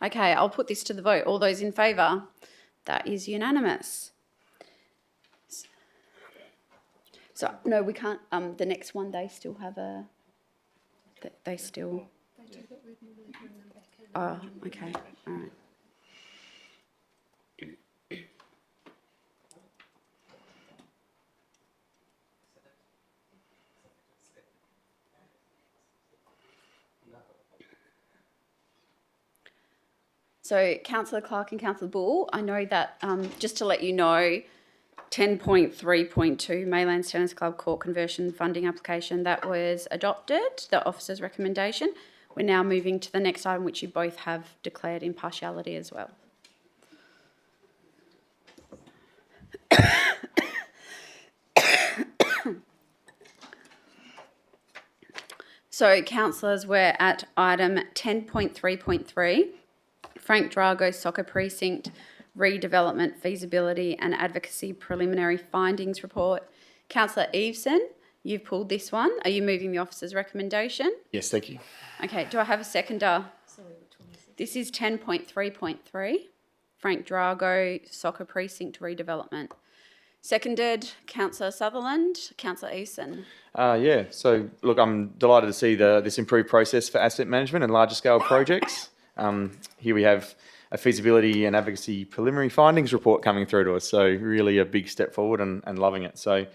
Okay, I'll put this to the vote. All those in favour? That is unanimous. So, no, we can't, the next one, they still have a, they still... Oh, okay, all right. So, Councillor Clark and Councillor Bull, I know that, just to let you know, 10.3.2 Maylands Tennis Club Court Conversion Funding Application, that was adopted, the officer's recommendation. We're now moving to the next item, which you both have declared impartiality as well. So, councillors, we're at item 10.3.3, Frank Drago Soccer Precinct Redevelopment Feasibility and Advocacy Preliminary Findings Report. Councillor Eveson, you've pulled this one. Are you moving the officer's recommendation?
Yes, thank you.
Okay, do I have a seconder? This is 10.3.3, Frank Drago Soccer Precinct Redevelopment. Seconded, Councillor Sutherland. Councillor Eason.
Yeah, so look, I'm delighted to see this improved process for asset management and larger scale projects. Here we have a feasibility and advocacy preliminary findings report coming through to us, so really a big step forward and loving it. So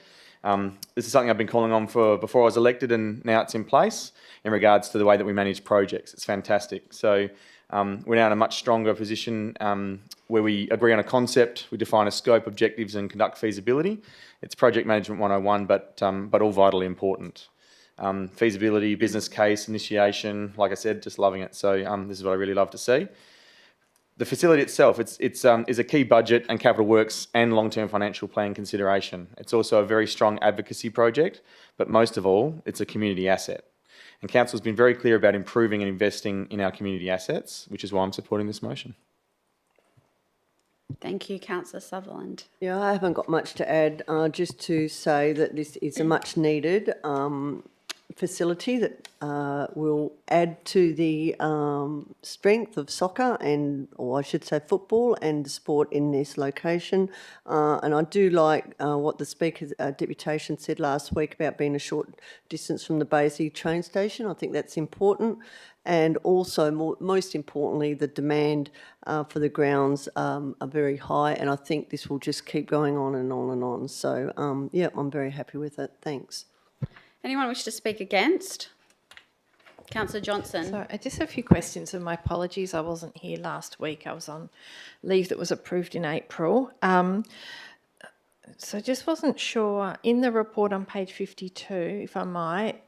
this is something I've been calling on for before I was elected, and now it's in place in regards to the way that we manage projects. It's fantastic. So we're now in a much stronger position where we agree on a concept, we define a scope, objectives and conduct feasibility. It's project management 101, but all vitally important. Feasibility, business case, initiation, like I said, just loving it. So this is what I really love to see. The facility itself, is a key budget and capital works and long-term financial plan consideration. It's also a very strong advocacy project, but most of all, it's a community asset. And Council's been very clear about improving and investing in our community assets, which is why I'm supporting this motion.
Thank you, Councillor Sutherland.
Yeah, I haven't got much to add, just to say that this is a much needed facility that will add to the strength of soccer or I should say football and the sport in this location. And I do like what the Speaker's deputation said last week about being a short distance from the Basie train station. I think that's important. And also, most importantly, the demand for the grounds are very high, and I think this will just keep going on and on and on. So, yeah, I'm very happy with it. Thanks.
Anyone wish to speak against? Councillor Johnson.
So I just have a few questions, and my apologies, I wasn't here last week. I was on leave that was approved in April. So I just wasn't sure, in the report on page 52, if I might,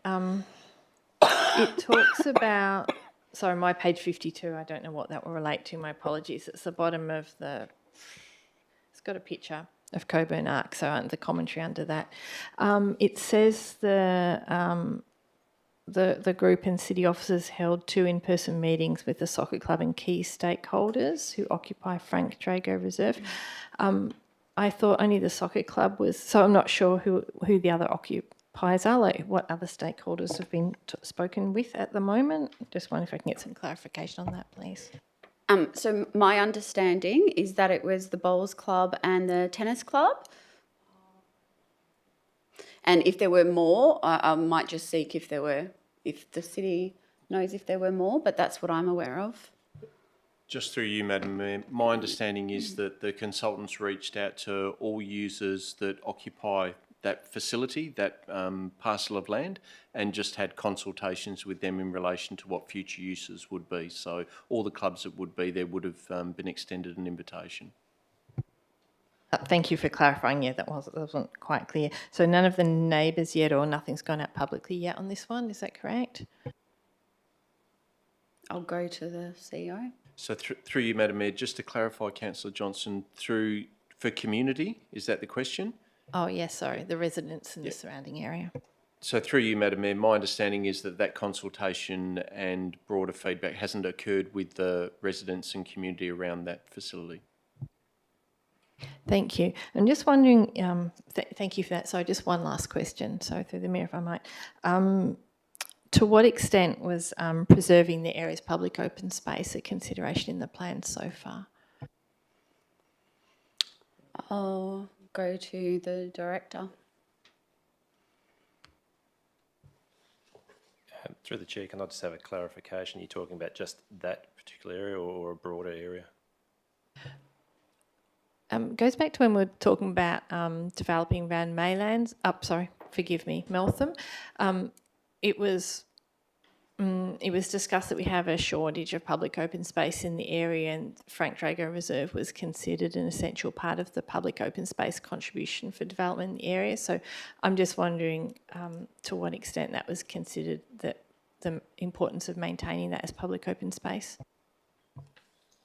it talks about, sorry, my page 52, I don't know what that will relate to, my apologies. It's the bottom of it's got a picture of Coburn Arc, so the commentary under that. It says the group and city officers held 2 in-person meetings with the soccer club and key stakeholders who occupy Frank Drago Reserve. I thought only the soccer club was, so I'm not sure who the other occupiers are, like what other stakeholders have been spoken with at the moment. Just wonder if I can get some clarification on that, please.
So my understanding is that it was the bowls club and the tennis club. And if there were more, I might just seek if the city knows if there were more, but that's what I'm aware of.
Just through you, Madam Mayor, my understanding is that the consultants reached out to all users that occupy that facility, that parcel of land, and just had consultations with them in relation to what future uses would be. So all the clubs that would be there would have been extended an invitation.
Thank you for clarifying. Yeah, that wasn't quite clear. So none of the neighbours yet, or nothing's gone out publicly yet on this one, is that correct?
I'll go to the CEO.
So through you, Madam Mayor, just to clarify, Councillor Johnson, for community, is that the question?
Oh, yes, sorry, the residents in the surrounding area.
So through you, Madam Mayor, my understanding is that consultation and broader feedback hasn't occurred with the residents and community around that facility.
Thank you. I'm just wondering, thank you for that. So just one last question, so through the Mayor, if I might. To what extent was preserving the area's public open space a consideration in the plan so far?
I'll go to the director.
Through the Chair, can I just have a clarification? You're talking about just that particular area or a broader area?
Goes back to when we were talking about developing Van Maylands, Meltham. It was discussed that we have a shortage of public open space in the area, and Frank Drago Reserve was considered an essential part of the public open space contribution for development in the area. So I'm just wondering to what extent that was considered, that the importance of maintaining that as public open space.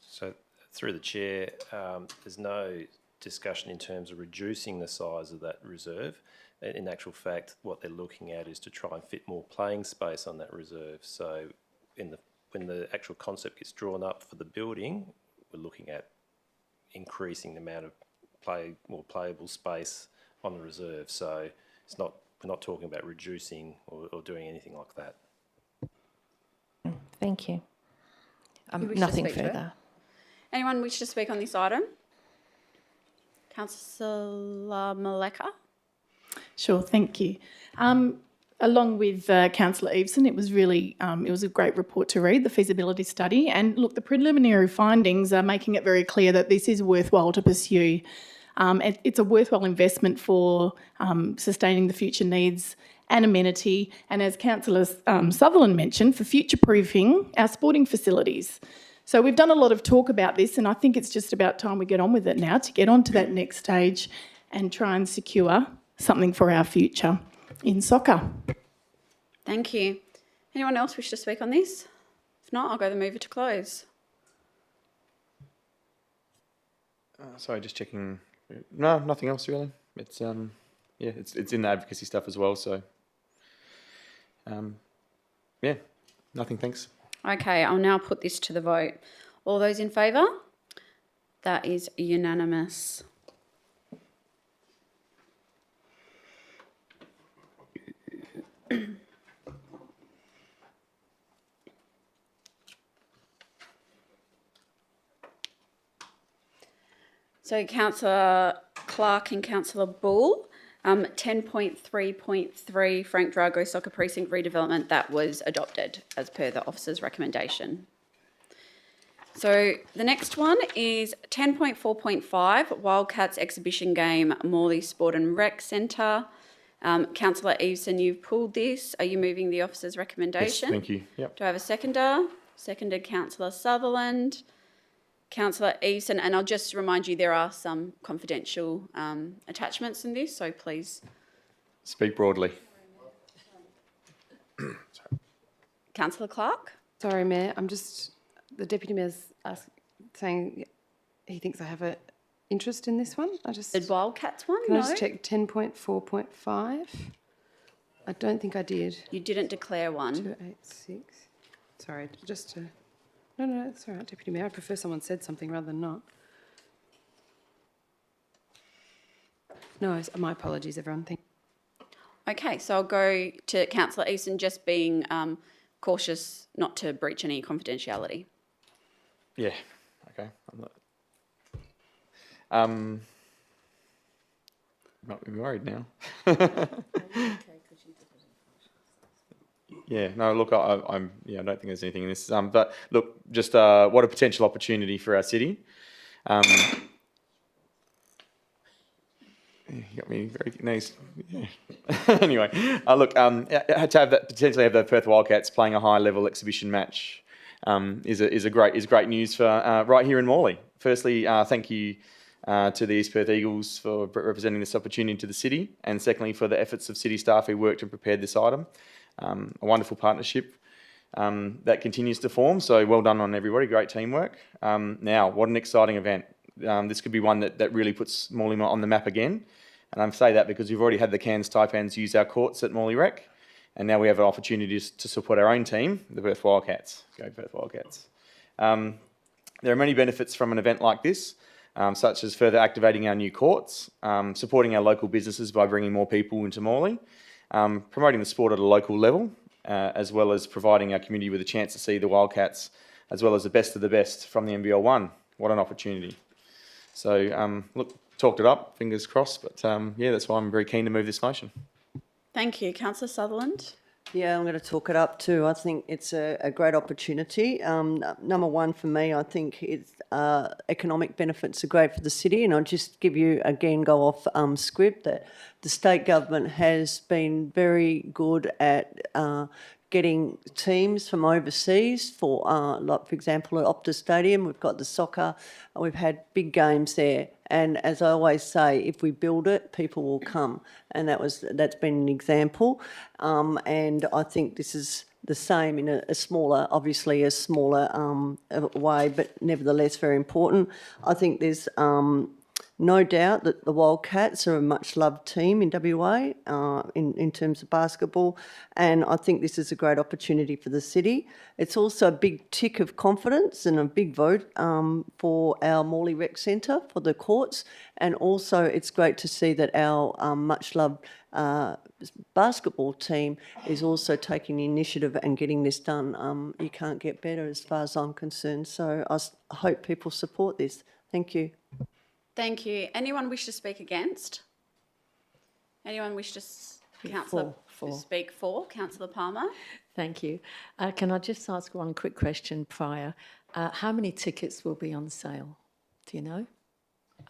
So through the Chair, there's no discussion in terms of reducing the size of that reserve.
in actual fact, what they're looking at is to try and fit more playing space on that reserve. So when the actual concept gets drawn up for the building, we're looking at increasing the amount of more playable space on the reserve. So we're not talking about reducing or doing anything like that.
Thank you.
Who wish to
Nothing
speak to it?
further.
Anyone wish to speak on this item? Councillor Maleka?
Sure, thank you. Along with Councillor Eveson, it was really it was a great report to read, the feasibility study. And look, the preliminary findings are making it very clear that this is worthwhile to pursue. It's a worthwhile investment for sustaining the future needs and amenity, and as Councillor Sutherland mentioned, for future-proofing our sporting facilities. So we've done a lot of talk about this, and I think it's just about time we get on with it now to get on to that next stage and try and secure something for our future in soccer.
Thank you. Anyone else wish to speak on this? If not, I'll go the mover to close.
Sorry, just checking. No, nothing else really. It's yeah, it's in the advocacy stuff as well. So yeah, nothing. Thanks.
Okay, I'll now put this to the vote. All those in favour? That is unanimous. So Councillor Clark and Councillor Bull, 10.3.3 Frank Drago Soccer Precinct redevelopment, that was adopted as per the officer's recommendation. So the next one is 10.4.5 Wildcats Exhibition Game Morley Sport and Rec Centre. Councillor Eveson, you've pulled this. Are you moving the officer's recommendation?
Yes, thank you. Yep.
Do I have a seconder? Seconded Councillor Sutherland. Councillor Eveson, and I'll just remind you there are some confidential attachments in this, so please.
Speak broadly.
Councillor Clark?
Sorry, Mayor, the Deputy Mayor's saying he thinks I have an interest in this one.
The Wildcats one?
Can
No.
I just check 10.4.5? I don't think I did.
You didn't declare one.
286. Sorry, just to... No, it's all right, Deputy Mayor. I prefer someone said something rather than not. No, my apologies, everyone. Thank you.
Okay, so I'll go to Councillor Eveson, just being cautious not to breach any confidentiality.
Yeah. Okay. Might be worried now. Yeah, no, look, I don't think there's anything in this. But look, just what a potential opportunity for our city. You got me very nice. Yeah. Anyway, look, to potentially have the Perth Wildcats playing a high level exhibition match is great news for right here in Morley. Firstly, thank you to the East Perth Eagles for representing this opportunity to the city, and secondly for the efforts of city staff who worked and prepared this item. A wonderful partnership that continues to form, so well done on everybody, great teamwork. Now, what an exciting event. This could be one that really puts Morley on the map again, and I say that because we've already had the Cairns Taipans use our courts at Morley Rec, and now we have an opportunity to support our own team, the Perth Wildcats. Go Perth Wildcats. There are many benefits from an event like this, such as further activating our new courts, supporting our local businesses by bringing more people into Morley, promoting the sport at a local level, as well as providing our community with a chance to see the Wildcats as well as the best of the best from the NBL 1. What an opportunity. So, look, talked it up, fingers crossed, but yeah, that's why I'm very keen to move this motion.
Thank you. Councillor Sutherland?
Yeah, I'm going to talk it up too. I think it's a great opportunity. Number one for me, I think it's economic benefits are great for the city, and I'll just give you, again, go off script, that the state government has been very good at getting teams from overseas for, like for example, at Optus Stadium, we've got the soccer, we've had big games there. And as I always say, if we build it, people will come. And that's been an example. And I think this is the same in a smaller way, but nevertheless very important. I think there's no doubt that the Wildcats are a much-loved team in WA in terms of basketball, and I think this is a great opportunity for the city. It's also a big tick of confidence and a big vote for our Morley Rec Centre for the courts, and also it's great to see that our much-loved basketball team is also taking the initiative and getting this done. You can't get better as far as I'm concerned, so I hope people support this. Thank you.
Thank you. Anyone wish to speak against? Anyone wish to speak for? Councillor Palmer?
Thank you. Can I just ask one quick question prior? How many tickets will be on sale? Do you know?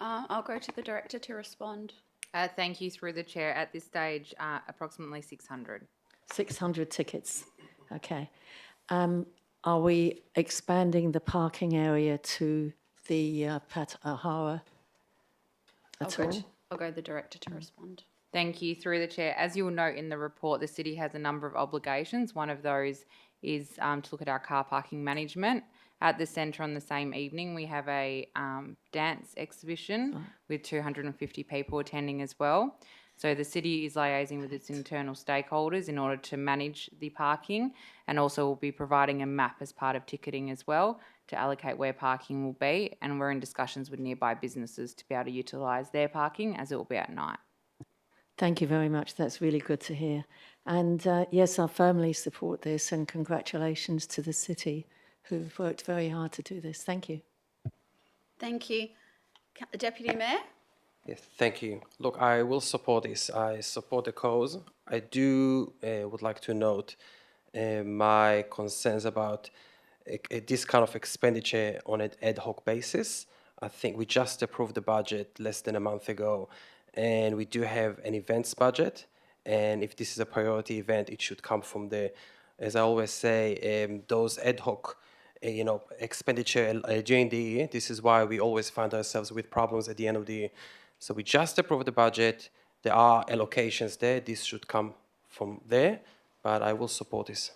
I'll go to the director to respond.
Thank you through the chair. At this stage, approximately 600.
600 tickets. Okay. Are we expanding the parking area to the Pat Ahara at all?
I'll go to the director to respond.
Thank you through the chair. As you will note in the report, the city has a number of obligations. One of those is to look at our car parking management. At the centre on the same evening, we have a dance exhibition with 250 people attending as well. So the city is liaising with its internal stakeholders in order to manage the parking, and also will be providing a map as part of ticketing as well to allocate where parking will be. And we're in discussions with nearby businesses to be able to utilise their parking, as it will be at night.
Thank you very much. That's really good to hear. And yes, I firmly support this, and congratulations to the city who've worked very hard to do this. Thank you.
Thank you. Deputy Mayor?
Yes, thank you. Look, I will support this. I support the cause. I do would like to note my concerns about this kind of expenditure on an ad hoc basis. I think we just approved the budget less than a month ago, and we do have an events budget. And if this is a priority event, it should come from there. As I always say, those ad hoc expenditure during the year, this is why we always find ourselves with problems at the end of the year. So we just approved the budget. There are allocations there. This should come from there, but I will support this.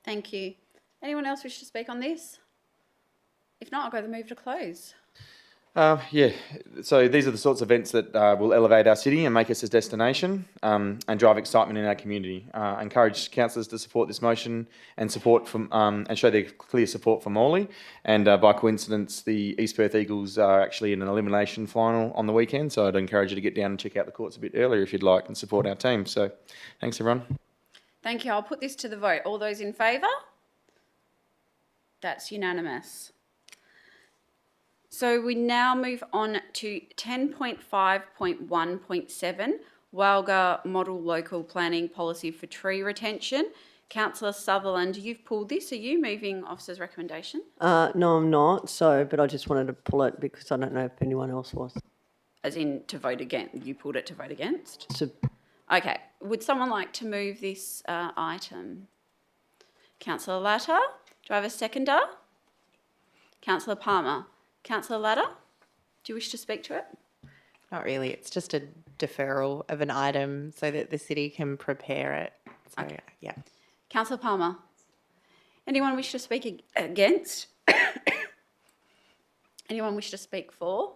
Thank you. Anyone else wish to speak on this? If not, I'll go to move to close.
Yeah, so these are the sorts of events that will elevate our city and make us a destination and drive excitement in our community. Encourage councillors to support this motion and support from and show their clear support for Morley. And by coincidence, the East Perth Eagles are actually in an elimination final on the weekend, so I'd encourage you to get down and check out the courts a bit earlier if you'd like and support our team. So thanks, everyone.
Thank you. I'll put this to the vote. All those in favour? That's unanimous. So we now move on to 10.5.1.7, Walga Model Local Planning Policy for Tree Retention. Councillor Sutherland, you've pulled this. Are you moving officer's recommendation?
No, I'm not. But I just wanted to pull it because I don't know if anyone else was.
As in to vote against? You pulled it to vote against? Okay. Would someone like to move this item? Councillor Latta? Do I have a seconder? Councillor Palmer? Councillor Latta, do you wish to speak to it?
Not really. It's just a deferral of an item so that the city can prepare it. So,
Okay.
yeah.
Councillor Palmer, anyone wish to speak against? Anyone wish to speak for?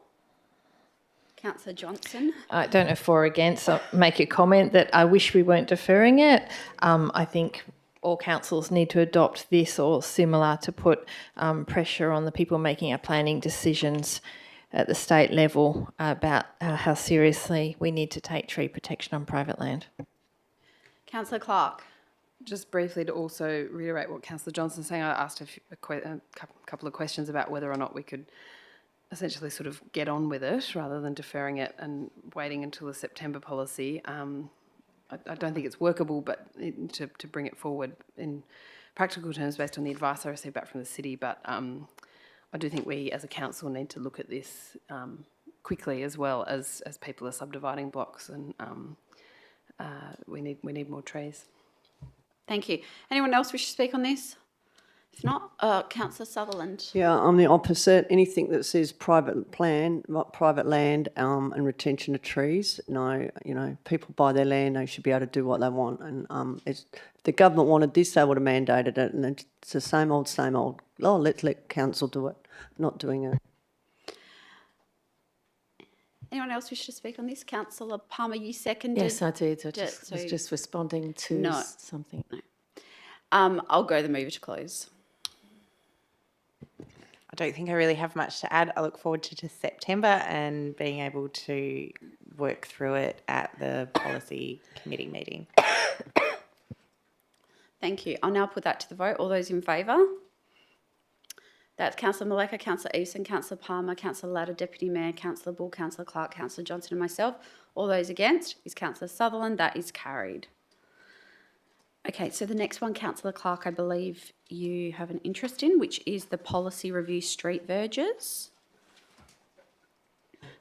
Councillor Johnson.
I don't know for or against. I'll make a comment that I wish we weren't deferring it. I think all councils need to adopt this or similar to put pressure on the people making our planning decisions at the state level about how seriously we need to take tree protection on private land.
Councillor Clark.
Just briefly to also reiterate what Councillor Johnson's saying, I asked a couple of questions about whether or not we could essentially sort of get on with it rather than deferring it and waiting until the September policy. I don't think it's workable, but to bring it forward in practical terms based on the advice I received back from the city. But I do think we as a council need to look at this quickly as well as people are subdividing blocks, and we need more trees.
Thank you. Anyone else wish to speak on this? If not, Councillor Sutherland.
Yeah, I'm the opposite. Anything that says private land and retention of trees, no, people buy their land, they should be able to do what they want. And if the government wanted this, they would have mandated it. And it's the same old, oh, let's let council do it, not doing it.
Anyone else wish to speak on this? Councillor Palmer, you seconded.
Yes, I did. I
it,
was just responding to
No.
something.
I'll go the move to close.
I don't think I really have much to add. I look forward to September and being able to work through it at the policy committee meeting.
Thank you. I'll now put that to the vote. All those in favour? That's Councillor Maleka, Councillor Eveson, Councillor Palmer, Councillor Latta, Deputy Mayor, Councillor Bull, Councillor Clark, Councillor Johnson and myself. All those against is Councillor Sutherland. That is carried. Okay, so the next one, Councillor Clark, I believe you have an interest in, which is the policy review street verges.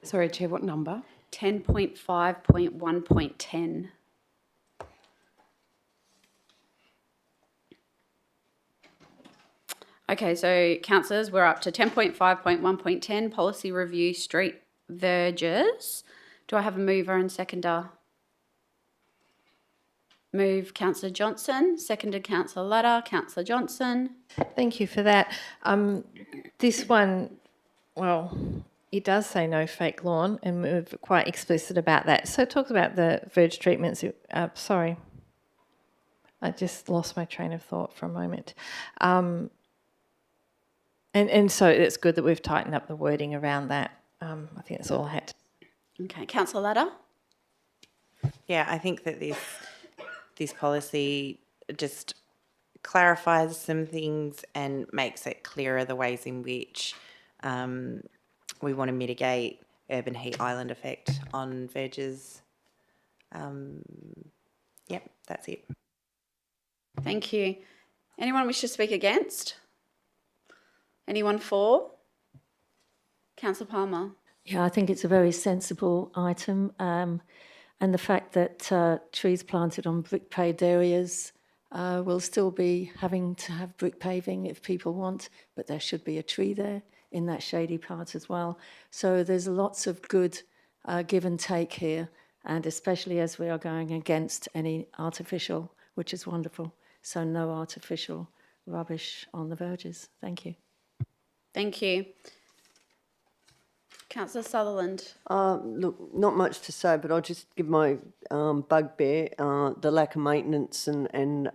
Sorry, Chair, what number?
10.5.1.10. Okay, so councillors, we're up to 10.5.1.10, policy review street verges. Do I have a mover and seconder? Move Councillor Johnson, seconded Councillor Latta. Councillor Johnson.
Thank you for that. This one, well, it does say no fake lawn, and we're quite explicit about that. So it talks about the verge treatments. Sorry, I just lost my train of thought for a moment. And so it's good that we've tightened up the wording around that. I think that's all I had to.
Okay, Councillor Latta.
Yeah, I think that this policy just clarifies some things and makes it clearer the ways in which we want to mitigate urban heat island effect on verges. Yep, that's it.
Thank you. Anyone wish to speak against? Anyone for? Councillor Palmer.
Yeah, I think it's a very sensible item. And the fact that trees planted on brick paved areas will still be having to have brick paving if people want, but there should be a tree there in that shady part as well. So there's lots of good give and take here, and especially as we are going against any artificial, which is wonderful. So no artificial rubbish on the verges. Thank you.
Thank you. Councillor Sutherland.
Look, not much to say, but I'll just give my bugbear, the lack of maintenance and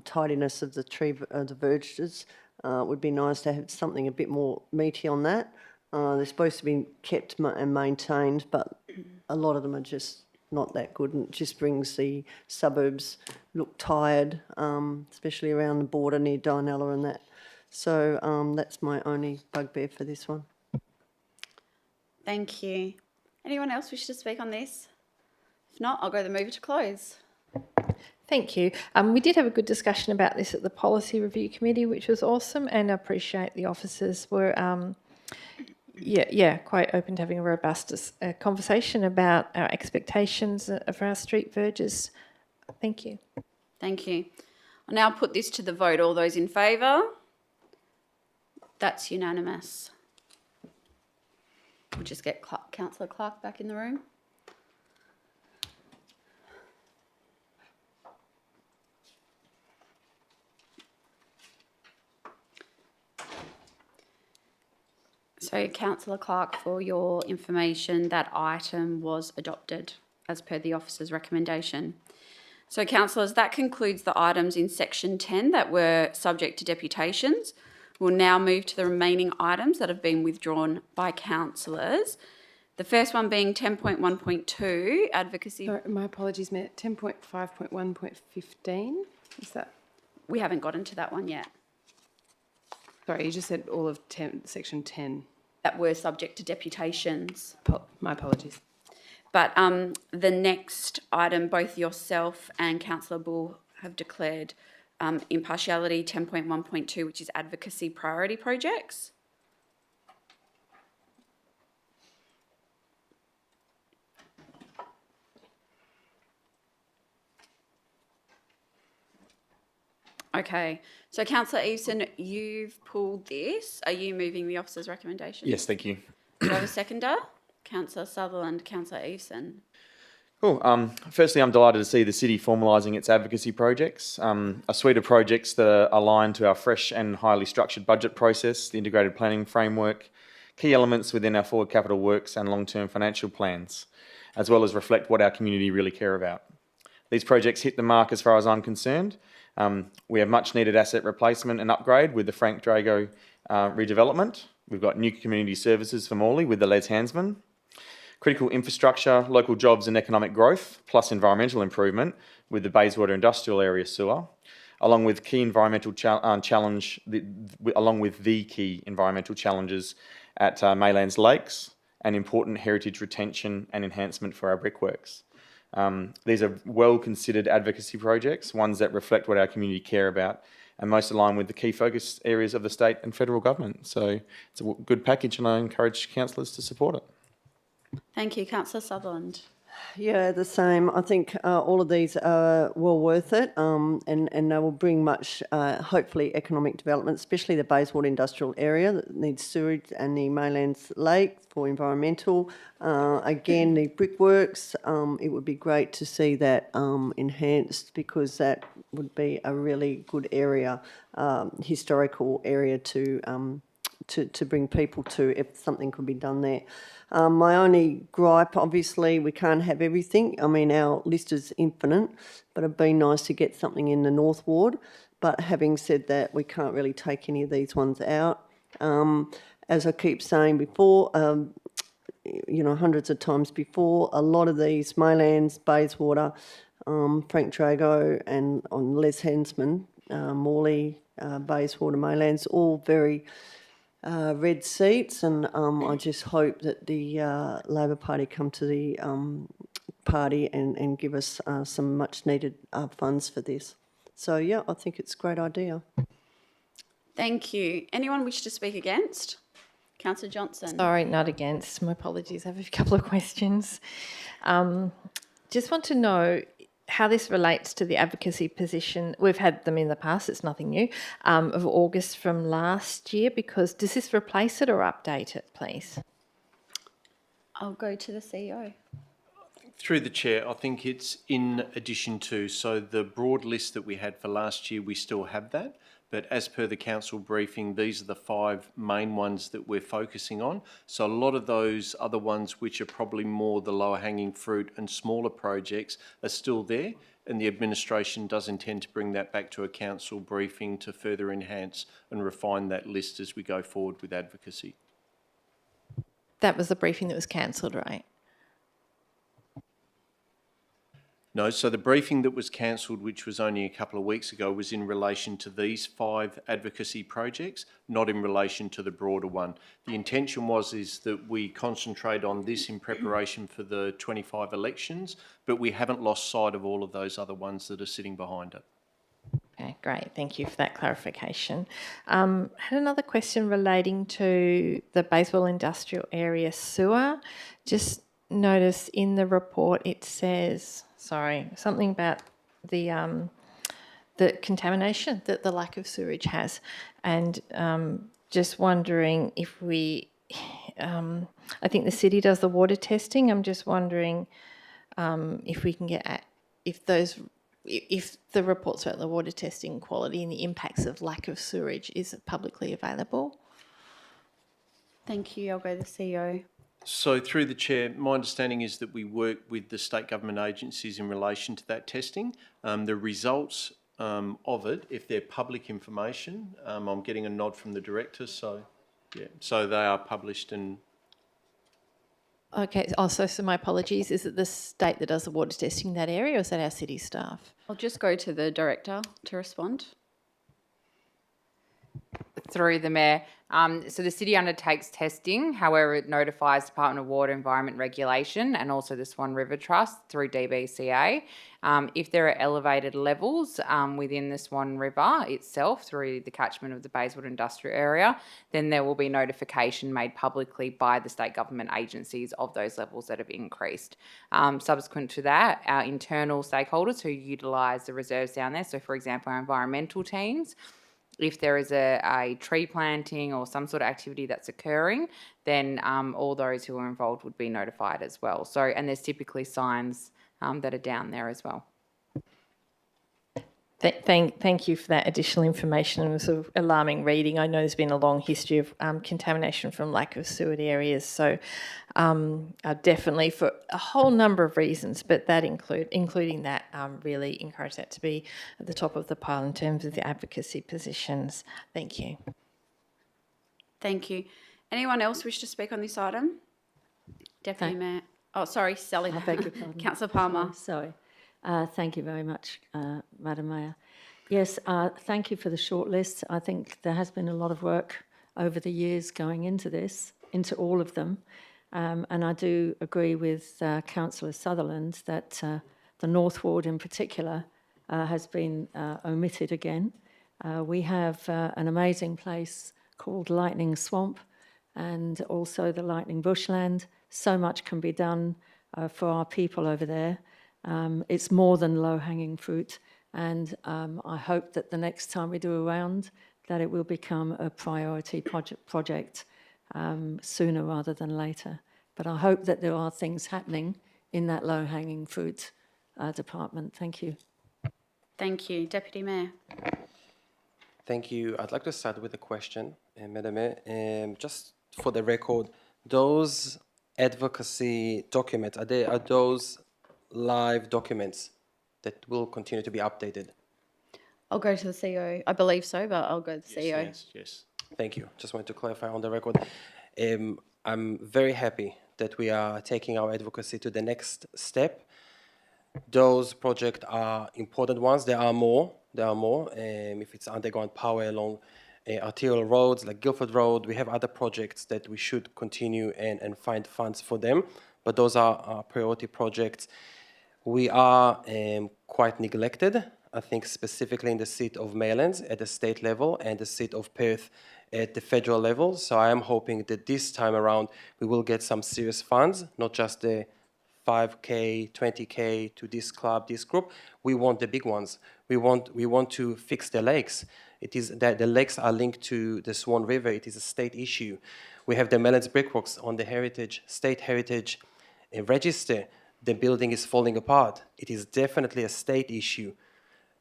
tidiness of the verges. Would be nice to have something a bit more meaty on that. They're supposed to be kept and maintained, but a lot of them are just not that good, and it just brings the suburbs look tired, especially around the border near Dinella and that. So that's my only bugbear for this one.
Thank you. Anyone else wish to speak on this? If not, I'll go the mover to close.
Thank you. We did have a good discussion about this at the Policy Review Committee, which was awesome, and I appreciate the officers were, quite open to having a robust conversation about our expectations of our street verges. Thank you.
Thank you. I'll now put this to the vote. All those in favour? That's unanimous. We'll just get Councillor Clark back in the room. So, Councillor Clark, for your information, that item was adopted as per the officer's recommendation. So, councillors, that concludes the items in section 10 that were subject to deputations. We'll now move to the remaining items that have been withdrawn by councillors. The first one being 10.1.2, advocacy.
Sorry, my apologies, Mayor. 10.5.1.15, is that?
We haven't gotten to that one yet.
Sorry, you just said all of section 10.
That were subject to deputations.
My apologies.
But the next item, both yourself and Councillor Bull have declared impartiality, 10.1.2, which is advocacy priority projects. Okay, so Councillor Eveson, you've pulled this. Are you moving the officer's recommendation?
Yes, thank you.
Do you have a seconder? Councillor Sutherland, Councillor Eveson.
Cool. Firstly, I'm delighted to see the city formalising its advocacy projects, a suite of projects that are aligned to our fresh and highly structured budget process, the integrated planning framework, key elements within our forward capital works and long-term financial plans, as well as reflect what our community really care about. These projects hit the mark as far as I'm concerned. We have much needed asset replacement and upgrade with the Frank Drago redevelopment. We've got new community services for Morley with the Les Hansman. Critical infrastructure, local jobs and economic growth, plus environmental improvement with the Bayswater Industrial Area sewer, along with key environmental along with the key environmental challenges at Maylands Lakes and important heritage retention and enhancement for our brickworks. These are well-considered advocacy projects, ones that reflect what our community care about and most align with the key focus areas of the state and federal government. So it's a good package and I encourage councillors to support it.
Thank you. Councillor Sutherland.
Yeah, the same. I think all of these are well worth it, and they will bring much, hopefully, economic development, especially the Bayswater Industrial Area that needs sewage, and the Maylands Lake for environmental. Again, the brickworks, it would be great to see that enhanced, because that would be a really good area, historical area to bring people to if something could be done there. My only gripe, obviously, we can't have everything. I mean, our list is infinite, but it'd be nice to get something in the North Ward. But having said that, we can't really take any of these ones out. As I keep saying before, hundreds of times before, a lot of these, Maylands, Bayswater, Frank Drago and on Les Hansman, Morley, Bayswater, Maylands, all very red seats, and I just hope that the Labor Party come to the party and give us some much needed funds for this. So yeah, I think it's a great idea.
Thank you. Anyone wish to speak against? Councillor Johnson.
Sorry, not against. My apologies. I have a couple of questions. Just want to know how this relates to the advocacy position. We've had them in the past, it's nothing new, of August from last year, because does this replace it or update it, please?
I'll go to the CEO.
Through the chair, I think it's in addition to, so the broad list that we had for last year, we still have that. But as per the council briefing, these are the 5 main ones that we're focusing on. So a lot of those other ones, which are probably more the lower hanging fruit and smaller projects, are still there. And the administration does intend to bring that back to a council briefing to further enhance and refine that list as we go forward with advocacy.
That was the briefing that was cancelled, right?
No, so the briefing that was cancelled, which was only a couple of weeks ago, was in relation to these 5 advocacy projects, not in relation to the broader one. The intention is that we concentrate on this in preparation for the 25 elections, but we haven't lost sight of all of those other ones that are sitting behind it.
Okay, great. Thank you for that clarification. Had another question relating to the Bayswater Industrial Area sewer. Just notice in the report it says, something about the contamination that the lack of sewerage has, and just wondering if I think the city does the water testing. I'm just wondering if we can get if the reports about the water testing quality and the impacts of lack of sewerage is publicly available.
Thank you. I'll go to the CEO.
So through the chair, my understanding is that we work with the state government agencies in relation to that testing. The results of it, if they're public information, I'm getting a nod from the director, so yeah, so they are published and...
Okay, so my apologies. Is it the state that does the water testing in that area, or is that our city staff?
I'll just go to the director to respond.
Through the Mayor. So the city undertakes testing, however it notifies Department of Water Environment Regulation and also the Swan River Trust through DBCA. If there are elevated levels within the Swan River itself through the catchment of the Bayswater Industrial Area, then there will be notification made publicly by the state government agencies of those levels that have increased. Subsequent to that, our internal stakeholders who utilise the reserves down there, so for example our environmental teams, if there is a tree planting or some sort of activity that's occurring, then all those who are involved would be notified as well. So, and there's typically signs that are down there as well.
Thank you for that additional information. It was sort of alarming reading. I know there's been a long history of contamination from lack of sewered areas, so definitely for a whole number of reasons, but that including that, really encourage that to be at the top of the pile in terms of the advocacy positions. Thank you.
Thank you. Anyone else wish to speak on this item? Deputy Mayor. Oh, sorry, Sally.
I beg your pardon.
Councillor Palmer.
Sorry. Thank you very much, Madam Mayor. Yes, thank you for the shortlist. I think there has been a lot of work over the years going into this, into all of them. And I do agree with Councillor Sutherland that the North Ward in particular has been omitted again. We have an amazing place called Lightning Swamp and also the Lightning Bushland. So much can be done for our people over there. It's more than low-hanging fruit, and I hope that the next time we do a round that it will become a priority project sooner rather than later. But I hope that there are things happening in that low-hanging fruit department. Thank you.
Thank you. Deputy Mayor.
Thank you. I'd like to start with a question, Madam Mayor. Just for the record, those advocacy documents, are those live documents that will continue to be updated?
I'll go to the CEO. I believe so, but I'll go to the CEO.
Yes.
Thank you. Just wanted to clarify on the record. I'm very happy that we are taking our advocacy to the next step. Those projects are important ones. There are more. If it's underground power along arterial roads like Guildford Road, we have other projects that we should continue and find funds for them. But those are our priority projects. We are quite neglected, I think specifically in the seat of Maylands at the state level and the seat of Perth at the federal level. So I am hoping that this time around we will get some serious funds, not just the 5K, 20K to this club, this group. We want the big ones. We want to fix the lakes. It is that the lakes are linked to the Swan River. It is a state issue. We have the Maylands Brickworks on the state heritage register. The building is falling apart. It is definitely a state issue.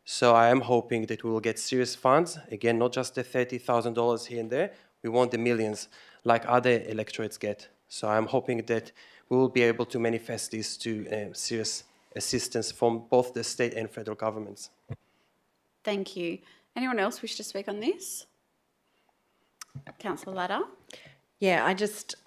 So I am hoping that we will get serious funds. Again, not just the $30,000 here and there. We want the millions like other electorates get. So I'm hoping that we will be able to manifest this to serious assistance from both the state and federal governments.
Thank you. Anyone else wish to speak on this? Councillor Ladder.
Yeah,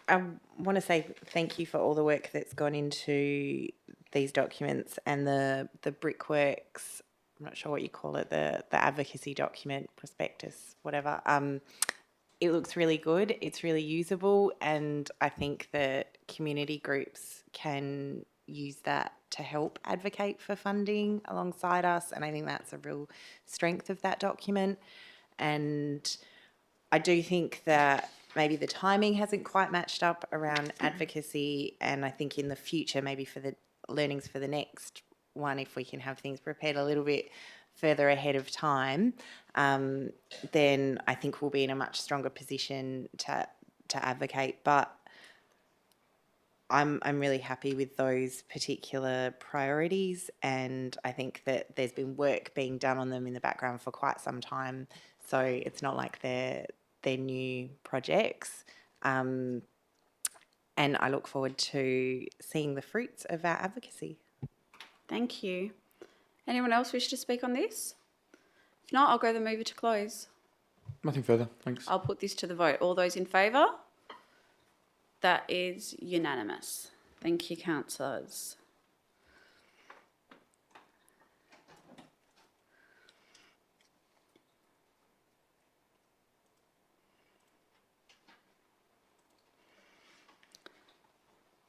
I want to say thank you for all the work that's gone into these documents and the brickworks. I'm not sure what you call it, the advocacy document, prospectus, whatever. It looks really good. It's really usable, and I think that community groups can use that to help advocate for funding alongside us, and I think that's a real strength of that document. And I do think that maybe the timing hasn't quite matched up around advocacy, and I think in the future, maybe for the learnings for the next one, if we can have things prepared a little bit further ahead of time, then I think we'll be in a much stronger position to advocate. But I'm really happy with those particular priorities, and I think that there's been work being done on them in the background for quite some time. So it's not like they're new projects. And I look forward to seeing the fruits of our advocacy.
Thank you. Anyone else wish to speak on this? If not, I'll go the mover to close.
Nothing further, thanks.
I'll put this to the vote. All those in favour? That is unanimous. Thank you, councillors.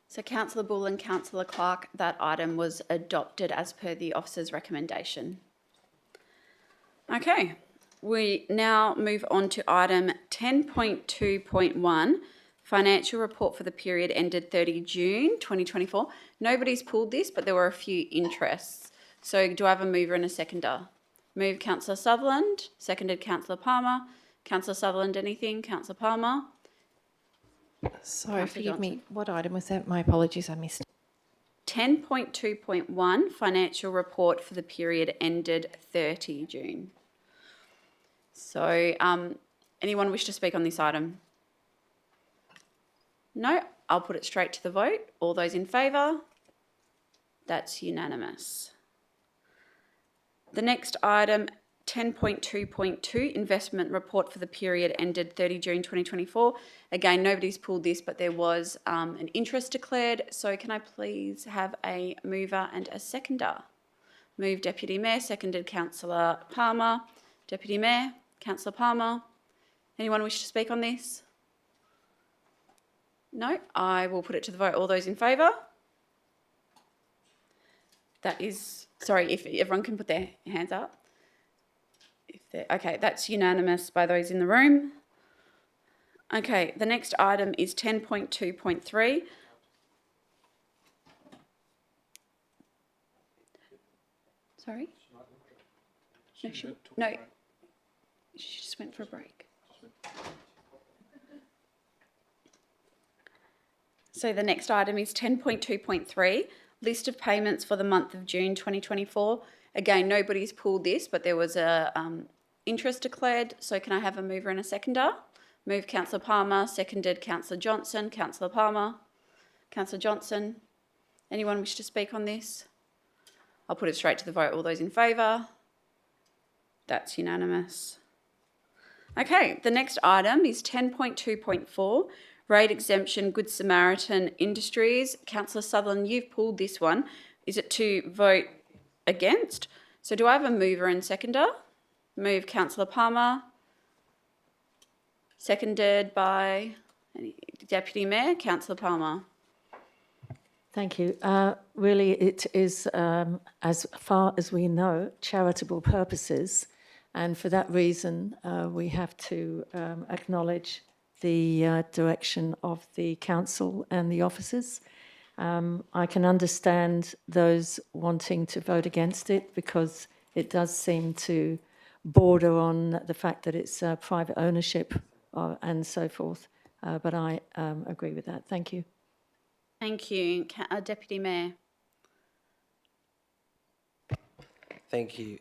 So Councillor Bull and Councillor Clark, that item was adopted as per the officer's recommendation. Okay, we now move on to item 10.2.1, financial report for the period ended 30 June 2024. Nobody's pulled this, but there were a few interests. So do I have a mover and a seconder? Move Councillor Sutherland, seconded Councillor Palmer. Councillor Sutherland, anything? Councillor Palmer?
Sorry, forgive me. What item was that? My apologies, I missed.
10.2.1 financial report for the period ended 30 June. So, anyone wish to speak on this item? No, I'll put it straight to the vote. All those in favour? That's unanimous. The next item, 10.2.2, investment report for the period ended 30 June 2024. Again, nobody's pulled this, but there was an interest declared. So can I please have a mover and a seconder? Moved Deputy Mayor, seconded Councillor Palmer. Deputy Mayor, Councillor Palmer. Anyone wish to speak on this? No, I will put it to the vote. All those in favour? That is, sorry, if everyone can put their hands up. Okay, that's unanimous by those in the room. Okay, the next item is 10.2.3. Sorry? No, she just went for a break. So the next item is 10.2.3, list of payments for the month of June 2024. Again, nobody's pulled this, but there was a interest declared. So can I have a mover and a seconder? Move Councillor Palmer, seconded Councillor Johnson. Councillor Palmer, Councillor Johnson. Anyone wish to speak on this? I'll put it straight to the vote. All those in favour? That's unanimous. Okay, the next item is 10.2.4, Rate Exemption Good Samaritan Industries. Councillor Sutherland, you've pulled this one. Is it to vote against? So do I have a mover and seconder? Move Councillor Palmer. Seconded by Deputy Mayor, Councillor Palmer.
Thank you. Really, it is, as far as we know, charitable purposes. And for that reason, we have to acknowledge the direction of the council and the officers. I can understand those wanting to vote against it because it does seem to border on the fact that it's private ownership and so forth. But I agree with that. Thank you.
Thank you. Deputy Mayor.
Thank you.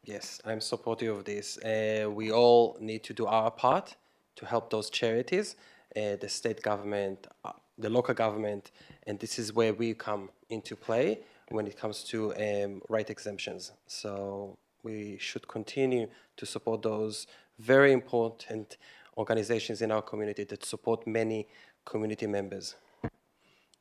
Yes, I'm supportive of this. We all need to do our part to help those charities, the state government, the local government, and this is where we come into play when it comes to rate exemptions. So we should continue to support those very important organizations in our community that support many community members.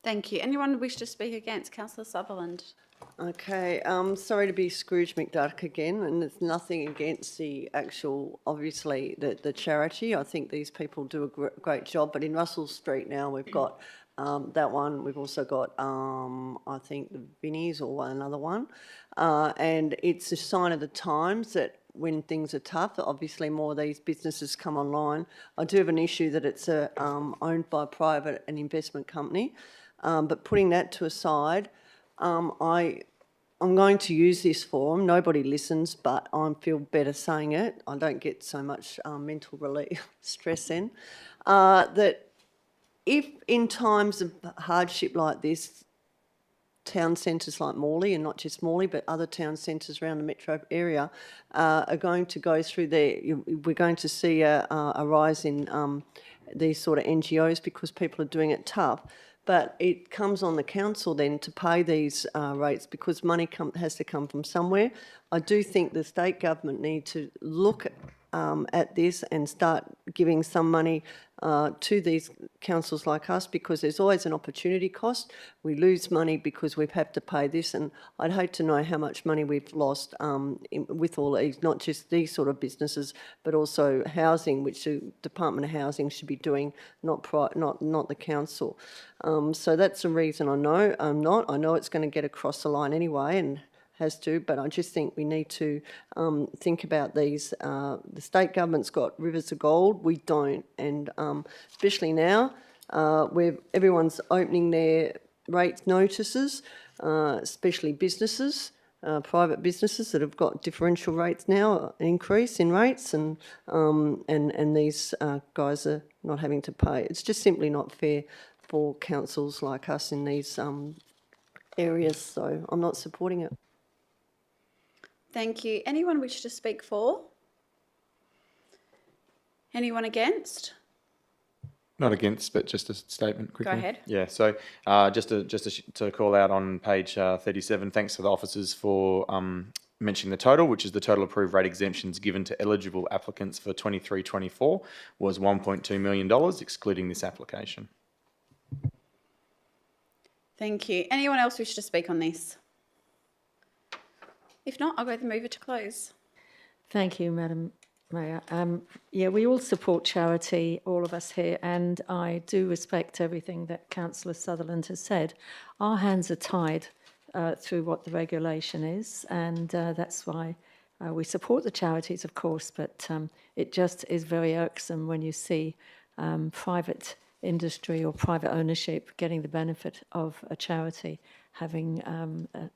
Thank you. Anyone wish to speak against? Councillor Sutherland.
Okay, sorry to be Scrooge McDuck again, and there's nothing against the actual, obviously, the charity. I think these people do a great job, but in Russell Street now we've got that one. We've also got, I think, the Vinnies or another one. And it's a sign of the times that when things are tough, obviously more of these businesses come online. I do have an issue that it's owned by a private and investment company, but putting that to aside, I'm going to use this forum. Nobody listens, but I feel better saying it. I don't get so much mental relief, stress then. That if in times of hardship like this, town centres like Morley, and not just Morley, but other town centres around the metro area, are going to go through we're going to see a rise in these sort of NGOs because people are doing it tough. But it comes on the council then to pay these rates because money has to come from somewhere. I do think the state government need to look at this and start giving some money to these councils like us because there's always an opportunity cost. We lose money because we've had to pay this, and I'd hate to know how much money we've lost with all these, not just these sort of businesses, but also housing, which the Department of Housing should be doing, not the council. So that's the reason I know I'm not. I know it's going to get across the line anyway, and has to, but I just think we need to think about these. The state government's got rivers of gold, we don't, and especially now where everyone's opening their rate notices, especially businesses, private businesses that have got differential rates now, an increase in rates, and these guys are not having to pay. It's just simply not fair for councils like us in these areas, so I'm not supporting it.
Thank you. Anyone wish to speak for? Anyone against?
Not against, but just a statement quickly.
Go ahead.
Yeah, so just to call out on page 37, thanks to the officers for mentioning the total, which is the total approved rate exemptions given to eligible applicants for 23-24 was $1.2 million, excluding this application.
Thank you. Anyone else wish to speak on this? If not, I'll go to move it to close.
Thank you, Madam Mayor. Yeah, we all support charity, all of us here, and I do respect everything that Councillor Sutherland has said. Our hands are tied through what the regulation is, and that's why we support the charities, of course, but it just is very irksome when you see private industry or private ownership getting the benefit of a charity having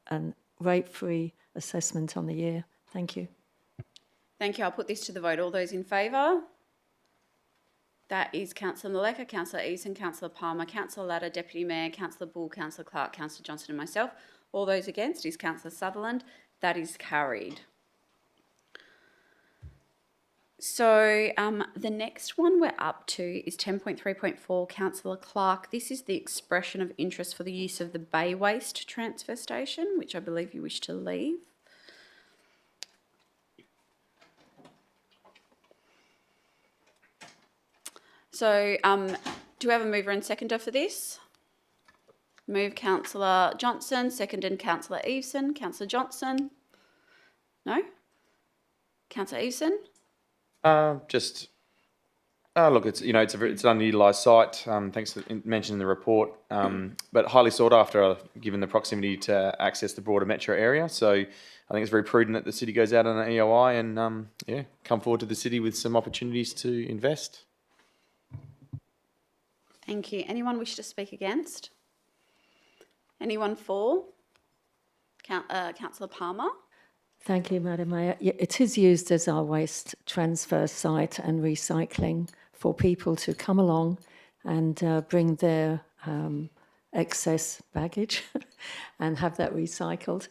a rate-free assessment on the year. Thank you.
Thank you. I'll put this to the vote. All those in favour? That is Councillor Maleka, Councillor Eason, Councillor Palmer, Councillor Latta, Deputy Mayor, Councillor Bull, Councillor Clark, Councillor Johnston and myself. All those against is Councillor Sutherland. That is carried. So the next one we're up to is 10.3.4, Councillor Clark. This is the expression of interest for the use of the Bay Waste transfer station, which I believe you wish to leave. So do we have a mover and seconder for this? Move Councillor Johnson, seconded Councillor Eveson. Councillor Johnson? No? Councillor Eveson?
Look, it's it's an underutilised site. Thanks for mentioning the report, but highly sought after, given the proximity to access the broader metro area. So I think it's very prudent that the city goes out on an EOI and come forward to the city with some opportunities to invest.
Thank you. Anyone wish to speak against? Anyone for? Councillor Palmer?
Thank you, Madam Mayor. Yeah, it is used as our waste transfer site and recycling for people to come along and bring their excess baggage and have that recycled.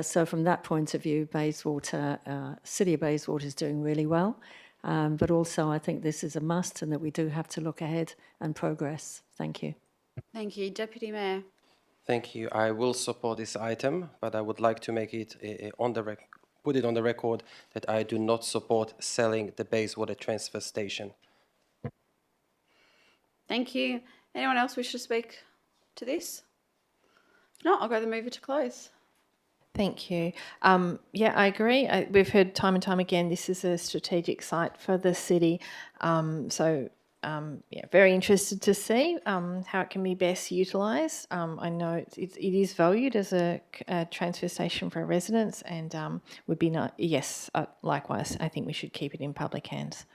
So from that point of view, Bayswater, City of Bayswater is doing really well. But also I think this is a must and that we do have to look ahead and progress. Thank you.
Thank you. Deputy Mayor?
Thank you. I will support this item, but I would like to make it put it on the record that I do not support selling the Bayswater transfer station.
Thank you. Anyone else wish to speak to this? If not, I'll go to move it to close.
Thank you. Yeah, I agree. We've heard time and time again this is a strategic site for the city. Yeah, very interested to see how it can be best utilised. I know it is valued as a transfer station for residents, and would be not. Yes, likewise, I think we should keep it in public hands.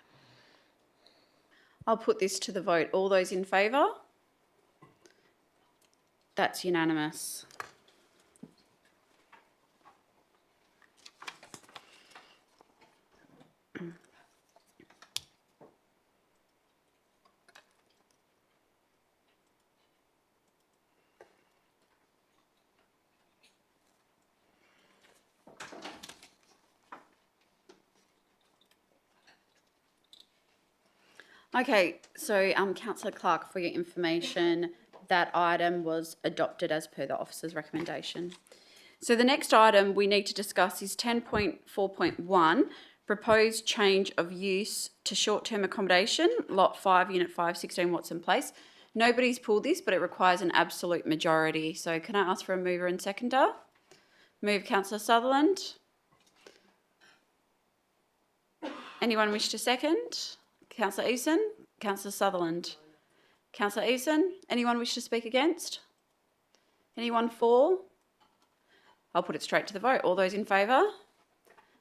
I'll put this to the vote. All those in favour? That's unanimous. Okay, so Councillor Clark, for your information, that item was adopted as per the officer's recommendation. So the next item we need to discuss is 10.4.1, proposed change of use to short-term accommodation, lot 5, unit 5, 16 Watson Place. Nobody's pulled this, but it requires an absolute majority. So can I ask for a mover and seconder? Move Councillor Sutherland. Anyone wish to second? Councillor Eason? Councillor Sutherland? Councillor Eason? Anyone wish to speak against? Anyone for? I'll put it straight to the vote. All those in favour?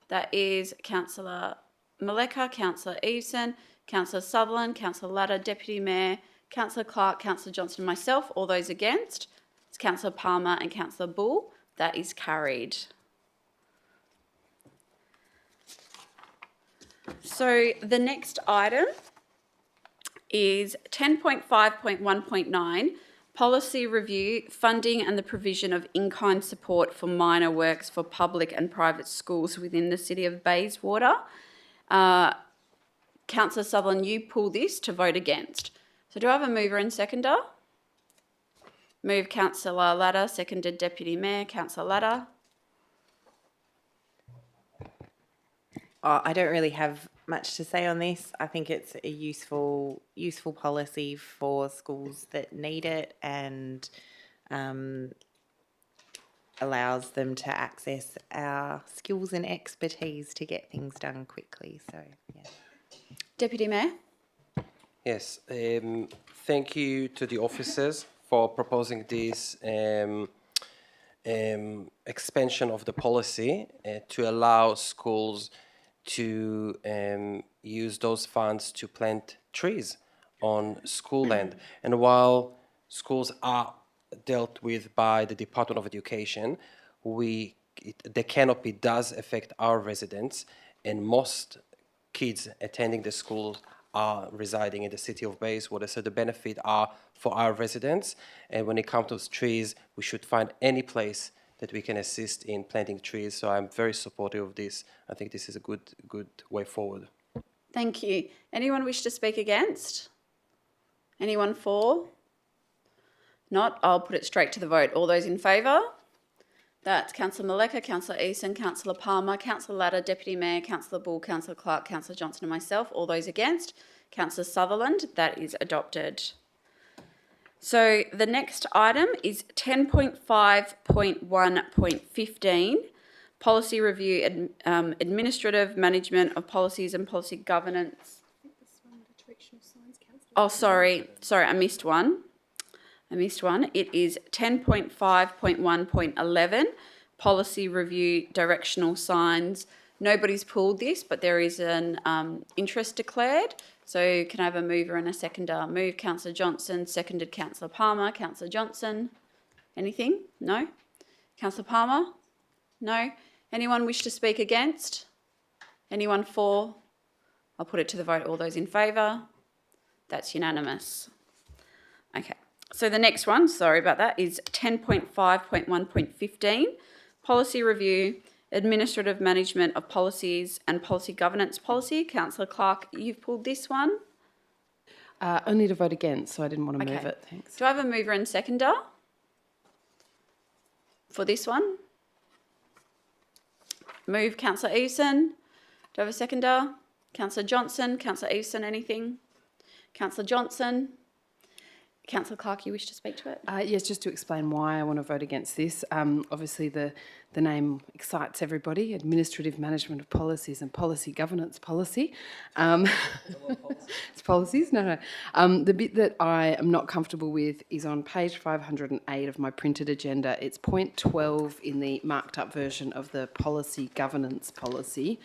That is Councillor Maleka, Councillor Eason, Councillor Sutherland, Councillor Latta, Deputy Mayor, Councillor Clark, Councillor Johnston and myself. All those against? It's Councillor Palmer and Councillor Bull. That is carried. So the next item is 10.5.1.9, Policy review, funding and the provision of in-kind support for minor works for public and private schools within the City of Bayswater. Councillor Sutherland, you pull this to vote against. So do I have a mover and seconder? Move Councillor Ladder, seconded Deputy Mayor. Councillor Ladder.
I don't really have much to say on this. I think it's a useful policy for schools that need it and allows them to access our skills and expertise to get things done quickly. So, yeah.
Deputy Mayor.
Yes, thank you to the officers for proposing this expansion of the policy to allow schools to use those funds to plant trees on school land. And while schools are dealt with by the Department of Education, the canopy does affect our residents, and most kids attending the school are residing in the City of Bayswater, so the benefit are for our residents. And when it comes to trees, we should find any place that we can assist in planting trees. So I'm very supportive of this. I think this is a good way forward.
Thank you. Anyone wish to speak against? Anyone for? Not? I'll put it straight to the vote. All those in favour? That's Councillor Maleka, Councillor Eason, Councillor Palmer, Councillor Ladder, Deputy Mayor, Councillor Bull, Councillor Clark, Councillor Johnson and myself. All those against? Councillor Sutherland. That is adopted. So the next item is 10.5.1.15, Policy Review, Administrative Management of Policies and Policy Governance. Oh, sorry, I missed one. It is 10.5.1.11, Policy Review, Directional Signs. Nobody's pulled this, but there is an interest declared. So can I have a mover and a seconder? Move Councillor Johnson, seconded Councillor Palmer. Councillor Johnson, anything? No? Councillor Palmer? No? Anyone wish to speak against? Anyone for? I'll put it to the vote. All those in favour? That's unanimous. Okay. So the next one, sorry about that, is 10.5.1.15, Policy Review, Administrative Management of Policies and Policy Governance Policy. Councillor Clark, you've pulled this one.
Only to vote against, so I didn't want to move it. Thanks.
Do I have a mover and seconder for this one? Move Councillor Eason. Do I have a seconder? Councillor Johnson. Councillor Eason, anything? Councillor Johnson. Councillor Clark, you wish to speak to it?
Yes, just to explain why I want to vote against this. Obviously, the name excites everybody, Administrative Management of Policies and Policy Governance Policy. It's policies? No. The bit that I am not comfortable with is on page 508 of my printed agenda. It's point 12 in the marked up version of the Policy Governance Policy.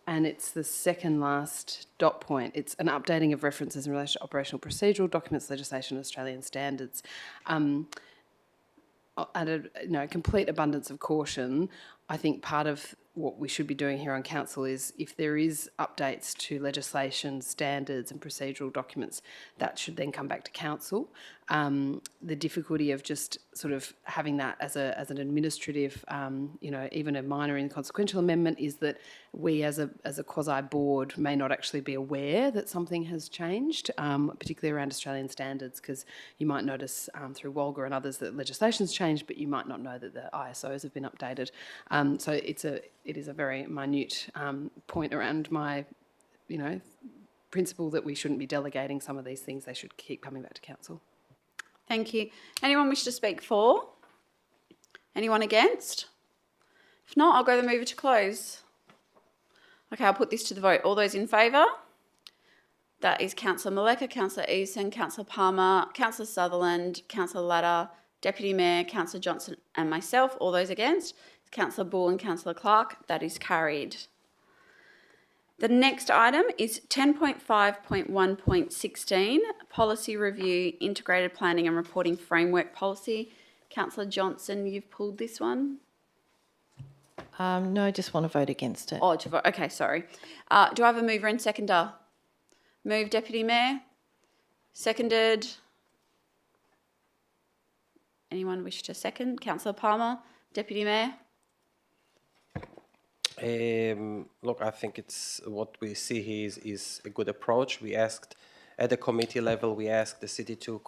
And it's the second last dot point. It's an updating of references in relation to operational procedural documents, legislation, Australian standards. At a complete abundance of caution, I think part of what we should be doing here on council is if there is updates to legislation, standards and procedural documents, that should then come back to council. The difficulty of just sort of having that as an administrative, even a minor inconsequential amendment is that we as a quasi board may not actually be aware that something has changed, particularly around Australian standards, because you might notice through WOLGA and others that legislation's changed, but you might not know that the ISOs have been updated. So it is a very minute point around my, principle that we shouldn't be delegating some of these things. They should keep coming back to council.
Thank you. Anyone wish to speak for? Anyone against? If not, I'll go the mover to close. Okay, I'll put this to the vote. All those in favour? That is Councillor Maleka, Councillor Eason, Councillor Palmer, Councillor Sutherland, Councillor Ladder, Deputy Mayor, Councillor Johnson and myself. All those against? Councillor Bull and Councillor Clark. That is carried. The next item is 10.5.1.16, Policy Review, Integrated Planning and Reporting Framework Policy. Councillor Johnson, you've pulled this one?
No, I just want to vote against it.
Oh, to vote. Okay, sorry. Do I have a mover and seconder? Move Deputy Mayor. Seconded Anyone wish to second? Councillor Palmer, Deputy Mayor.
Look, I think it's what we see here is a good approach. We asked at the committee level, we asked the city to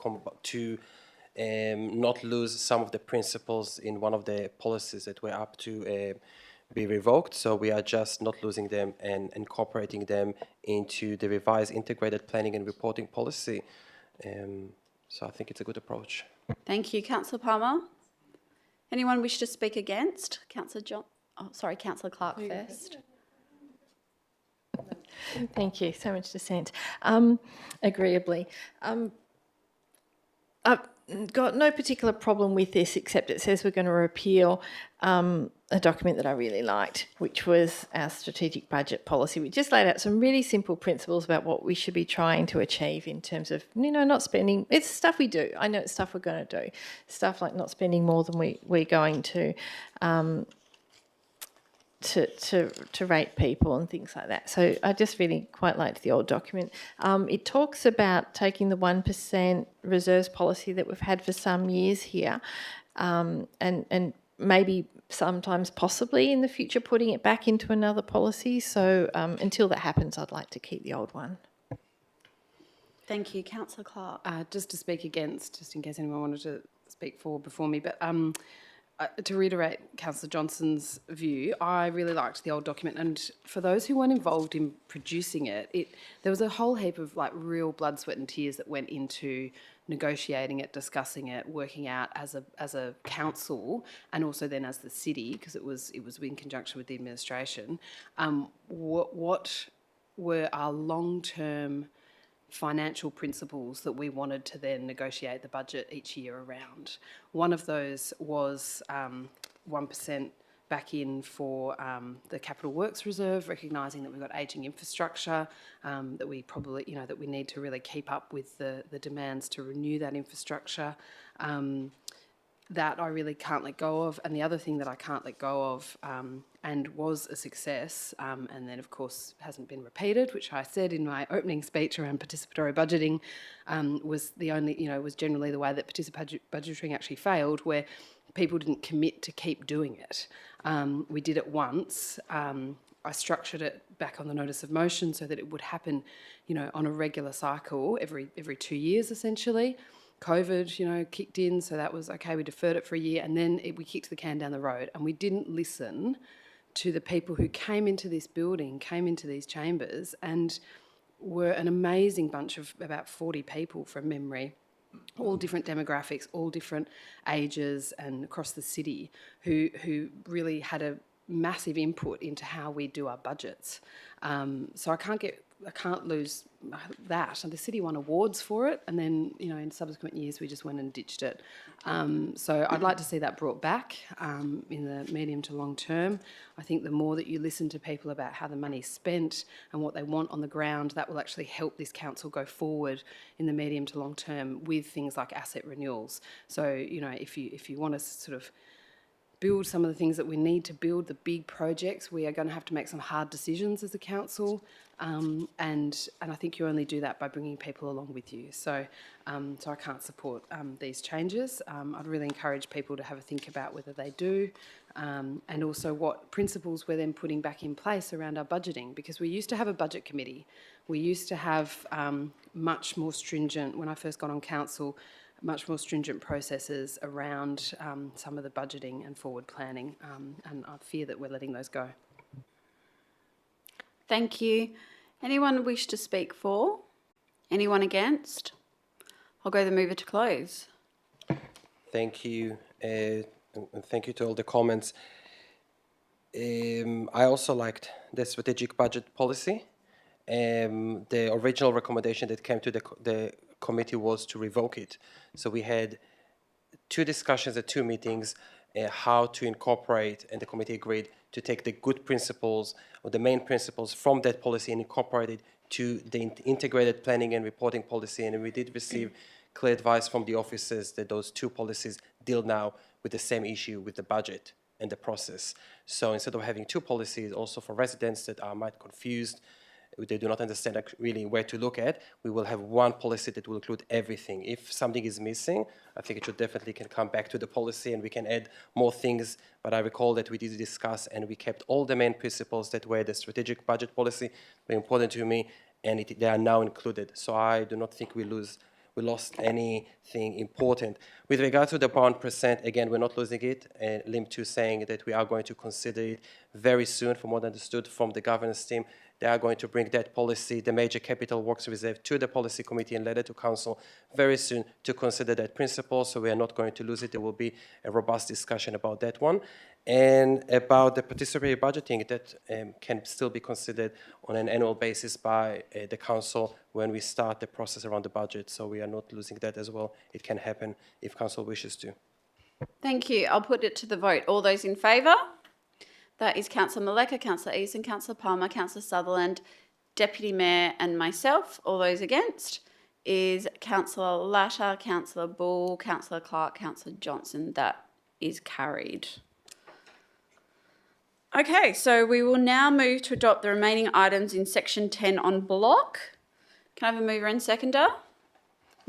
not lose some of the principles in one of the policies that were up to be revoked. So we are just not losing them and incorporating them into the revised integrated planning and reporting policy. So I think it's a good approach.
Thank you, Councillor Palmer. Anyone wish to speak against? Councillor Councillor Clark first.
Thank you. So much dissent. Agreeably. I've got no particular problem with this, except it says we're going to repeal a document that I really liked, which was our strategic budget policy. We just laid out some really simple principles about what we should be trying to achieve in terms of, not spending. It's stuff we do. I know it's stuff we're going to do. Stuff like not spending more than we're going to rate people and things like that. So I just really quite liked the old document. It talks about taking the 1% reserves policy that we've had for some years here and maybe sometimes possibly in the future putting it back into another policy. So until that happens, I'd like to keep the old one.
Thank you, Councillor Clark.
Just to speak against, just in case anyone wanted to speak for before me, but to reiterate Councillor Johnson's view, I really liked the old document, and for those who weren't involved in producing it, there was a whole heap of real blood, sweat and tears that went into negotiating it, discussing it, working out as a council, and also then as the city, because it was in conjunction with the administration, what were our long-term financial principles that we wanted to then negotiate the budget each year around. One of those was 1% back in for the Capital Works Reserve, recognising that we've got ageing infrastructure, that we probably, that we need to really keep up with the demands to renew that infrastructure. That I really can't let go of. And the other thing that I can't let go of and was a success, and then of course hasn't been repeated, which I said in my opening speech around participatory budgeting, was was generally the way that participatory budgeting actually failed, where people didn't commit to keep doing it. We did it once. I structured it back on the notice of motion so that it would happen, on a regular cycle every 2 years essentially. COVID, kicked in, so that was okay. We deferred it for a year, and then we kicked the can down the road, and we didn't listen to the people who came into this building, came into these chambers, and were an amazing bunch of about 40 people from memory, all different demographics, all different ages, and across the city, who really had a massive input into how we do our budgets. So I can't lose that. And the city won awards for it, and then in subsequent years we just went and ditched it. So I'd like to see that brought back in the medium to long term. I think the more that you listen to people about how the money's spent and what they want on the ground, that will actually help this council go forward in the medium to long term with things like asset renewals. So if you want to sort of build some of the things that we need to build, the big projects, we are going to have to make some hard decisions as a council, and I think you only do that by bringing people along with you. So I can't support these changes. I'd really encourage people to have a think about whether they do, and also what principles we're then putting back in place around our budgeting, because we used to have a budget committee. We used to have much more stringent, when I first got on council, much more stringent processes around some of the budgeting and forward planning, and I fear that we're letting those go.
Thank you. Anyone wish to speak for? Anyone against? I'll go the mover to close.
Thank you, and thank you to all the comments. I also liked the strategic budget policy. The original recommendation that came to the committee was to revoke it. So we had 2 discussions at 2 meetings, how to incorporate, and the committee agreed to take the good principles or the main principles from that policy and incorporate it to the integrated planning and reporting policy. And we did receive clear advice from the officers that those 2 policies deal now with the same issue, with the budget and the process. So instead of having 2 policies, also for residents that are might confused, they do not understand really where to look at, we will have one policy that will include everything. If something is missing, I think it should definitely can come back to the policy and we can add more things. But I recall that we did discuss and we kept all the main principles that were the strategic budget policy, were important to me, and they are now included. So I do not think we lost anything important. With regard to the bond percent, again, we're not losing it. Limb 2 saying that we are going to consider it very soon, from what I understood from the governance team. They are going to bring that policy, the major capital works reserve, to the policy committee and letter to council very soon to consider that principle. So we are not going to lose it. There will be a robust discussion about that one. And about the participatory budgeting, that can still be considered on an annual basis by the council when we start the process around the budget. So we are not losing that as well. It can happen if council wishes to.
Thank you. I'll put it to the vote. All those in favour? That is Councillor Maleka, Councillor Eason, Councillor Palmer, Councillor Sutherland, Deputy Mayor and myself. All those against is Councillor Latta, Councillor Bull, Councillor Clark, Councillor Johnson. That is carried. Okay, so we will now move to adopt the remaining items in section 10 on block. Can I have a mover and seconder?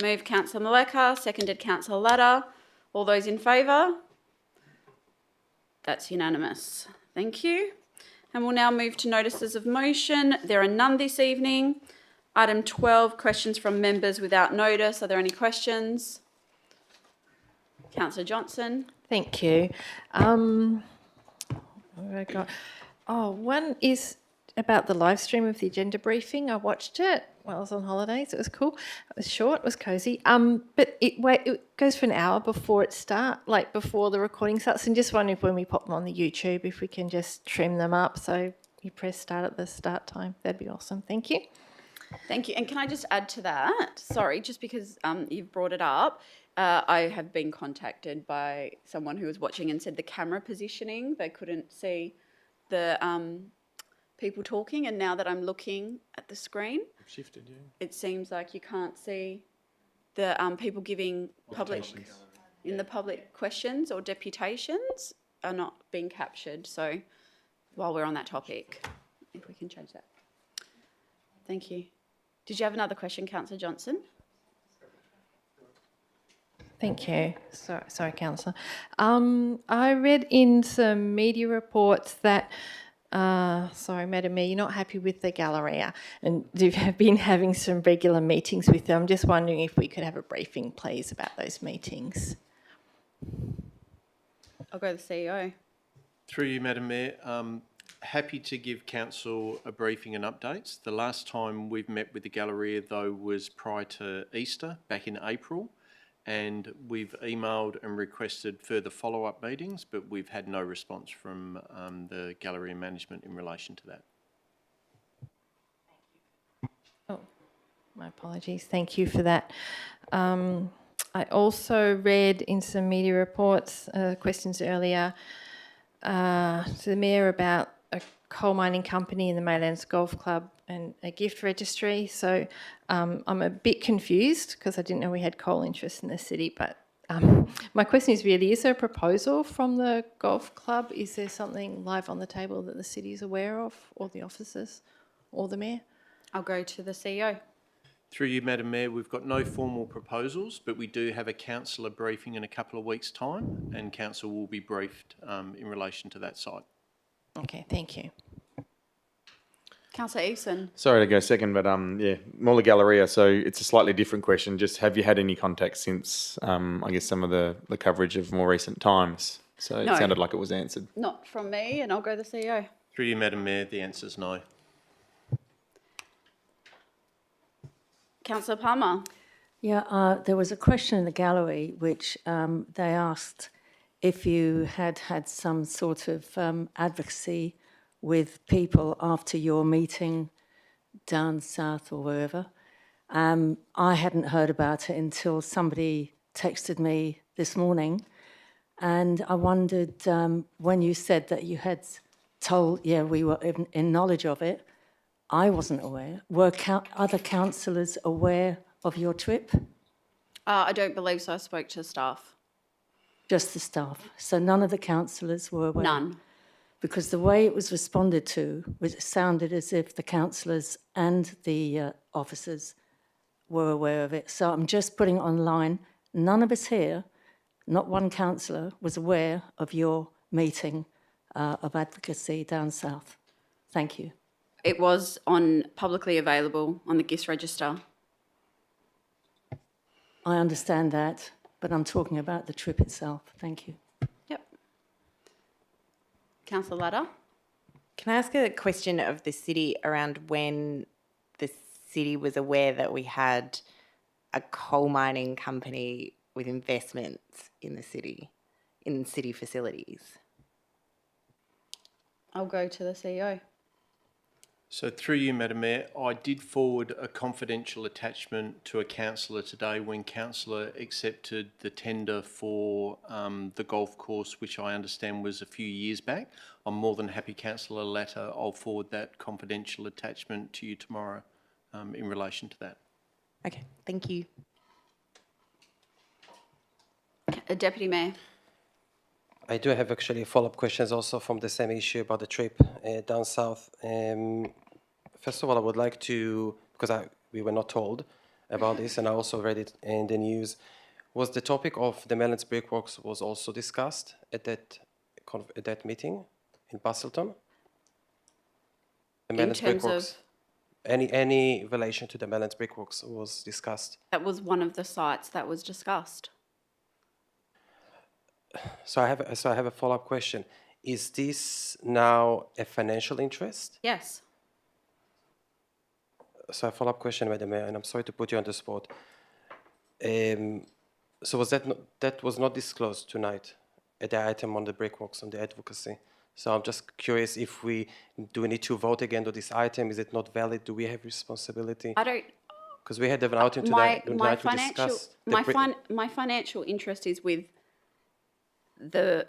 Move Councillor Maleka, seconded Councillor Latta. All those in favour? That's unanimous. Thank you. And we'll now move to notices of motion. There are none this evening. Item 12, questions from members without notice. Are there any questions? Councillor Johnson.
Thank you. What have I got? Oh, one is about the live stream of the agenda briefing. I watched it while I was on holidays. It was cool. It was short. It was cosy. But it goes for an hour before it before the recording starts. And just wondering if when we pop them on the YouTube, if we can just trim them up so you press start at the start time. That'd be awesome. Thank you.
Thank you. And can I just add to that? Sorry, just because you've brought it up. I have been contacted by someone who was watching and said the camera positioning, they couldn't see the people talking. And now that I'm looking at the screen,
Shifted, yeah.
it seems like you can't see the people giving public questions or deputations are not being captured. So while we're on that topic, if we can change that. Thank you. Did you have another question, Councillor Johnson?
Thank you. Sorry, Councillor. I read in some media reports that, Madam Mayor, you're not happy with the Galleria and you have been having some regular meetings with them. I'm just wondering if we could have a briefing, please, about those meetings.
I'll go to the CEO.
Through you, Madam Mayor. Happy to give Council a briefing and updates. The last time we've met with the Galleria, though, was prior to Easter, back in April. And we've emailed and requested further follow-up meetings, but we've had no response from the Galleria management in relation to that.
Oh, my apologies. Thank you for that. I also read in some media reports, questions earlier, to the Mayor about a coal mining company in the Maylands Golf Club and a gift registry. So I'm a bit confused because I didn't know we had coal interests in the city. But my question is really, is there a proposal from the golf club? Is there something live on the table that the city is aware of, or the officers, or the Mayor?
I'll go to the CEO.
Through you, Madam Mayor, we've got no formal proposals, but we do have a councillor briefing in a couple of weeks' time, and council will be briefed in relation to that site.
Okay, thank you.
Councillor Eason.
Sorry to go second, but Mulla Galleria. So it's a slightly different question. Just have you had any contact since, I guess, some of the coverage of more recent times? So it sounded like it was answered.
Not from me, and I'll go to the CEO.
Through you, Madam Mayor, the answer is no.
Councillor Palmer.
Yeah, there was a question in the gallery which they asked if you had some sort of advocacy with people after your meeting down south or wherever. I hadn't heard about it until somebody texted me this morning, and I wondered when you said that you had told, we were in knowledge of it, I wasn't aware. Were other councillors aware of your trip?
I don't believe so. I spoke to staff.
Just the staff. So none of the councillors were aware?
None.
because the way it was responded to was, it sounded as if the councillors and the officers were aware of it. So I'm just putting it online. None of us here, not one councillor, was aware of your meeting of advocacy down south. Thank you.
It was publicly available on the GIFS register.
I understand that, but I'm talking about the trip itself. Thank you.
Yep. Councillor Ladder?
Can I ask a question of the city around when the city was aware that we had a coal mining company with investments in the city, in city facilities?
I'll go to the CEO.
So through you, Madam Mayor, I did forward a confidential attachment to a councillor today when councillor accepted the tender for the golf course, which I understand was a few years back. I'm more than happy, Councillor Latta, I'll forward that confidential attachment to you tomorrow in relation to that.
Okay, thank you.
Deputy Mayor.
I do have actually follow-up questions also from the same issue about the trip down south. First of all, I would like to, because we were not told about this, and I also read it in the news, was the topic of the Mellons Brickworks was also discussed at that meeting in Bustleton? The Mellons Brickworks. Any relation to the Mellons Brickworks was discussed?
That was one of the sites that was discussed.
So I have a follow-up question. Is this now a financial interest?
Yes.
So a follow-up question, Madam Mayor, and I'm sorry to put you on the spot. So was that was not disclosed tonight at the item on the brickworks on the advocacy? So I'm just curious if do we need to vote again on this item? Is it not valid? Do we have responsibility?
I don't.
Because we had an outing today.
My financial interest is with that.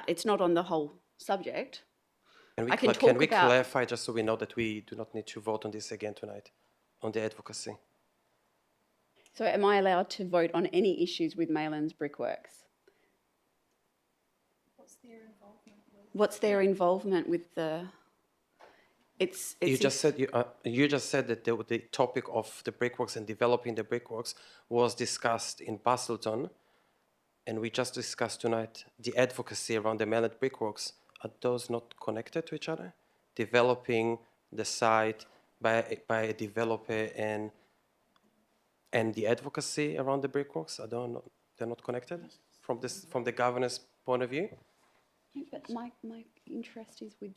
It's not on the whole subject.
Can we clarify just so we know that we do not need to vote on this again tonight, on the advocacy?
So am I allowed to vote on any issues with Mellons Brickworks? What's their involvement with the?
You just said that the topic of the brickworks and developing the brickworks was discussed in Bustleton, and we just discussed tonight the advocacy around the Mellons Brickworks. Are those not connected to each other? Developing the site by a developer and the advocacy around the brickworks, I don't know. They're not connected from the governance point of view.
Yeah, but my interest is with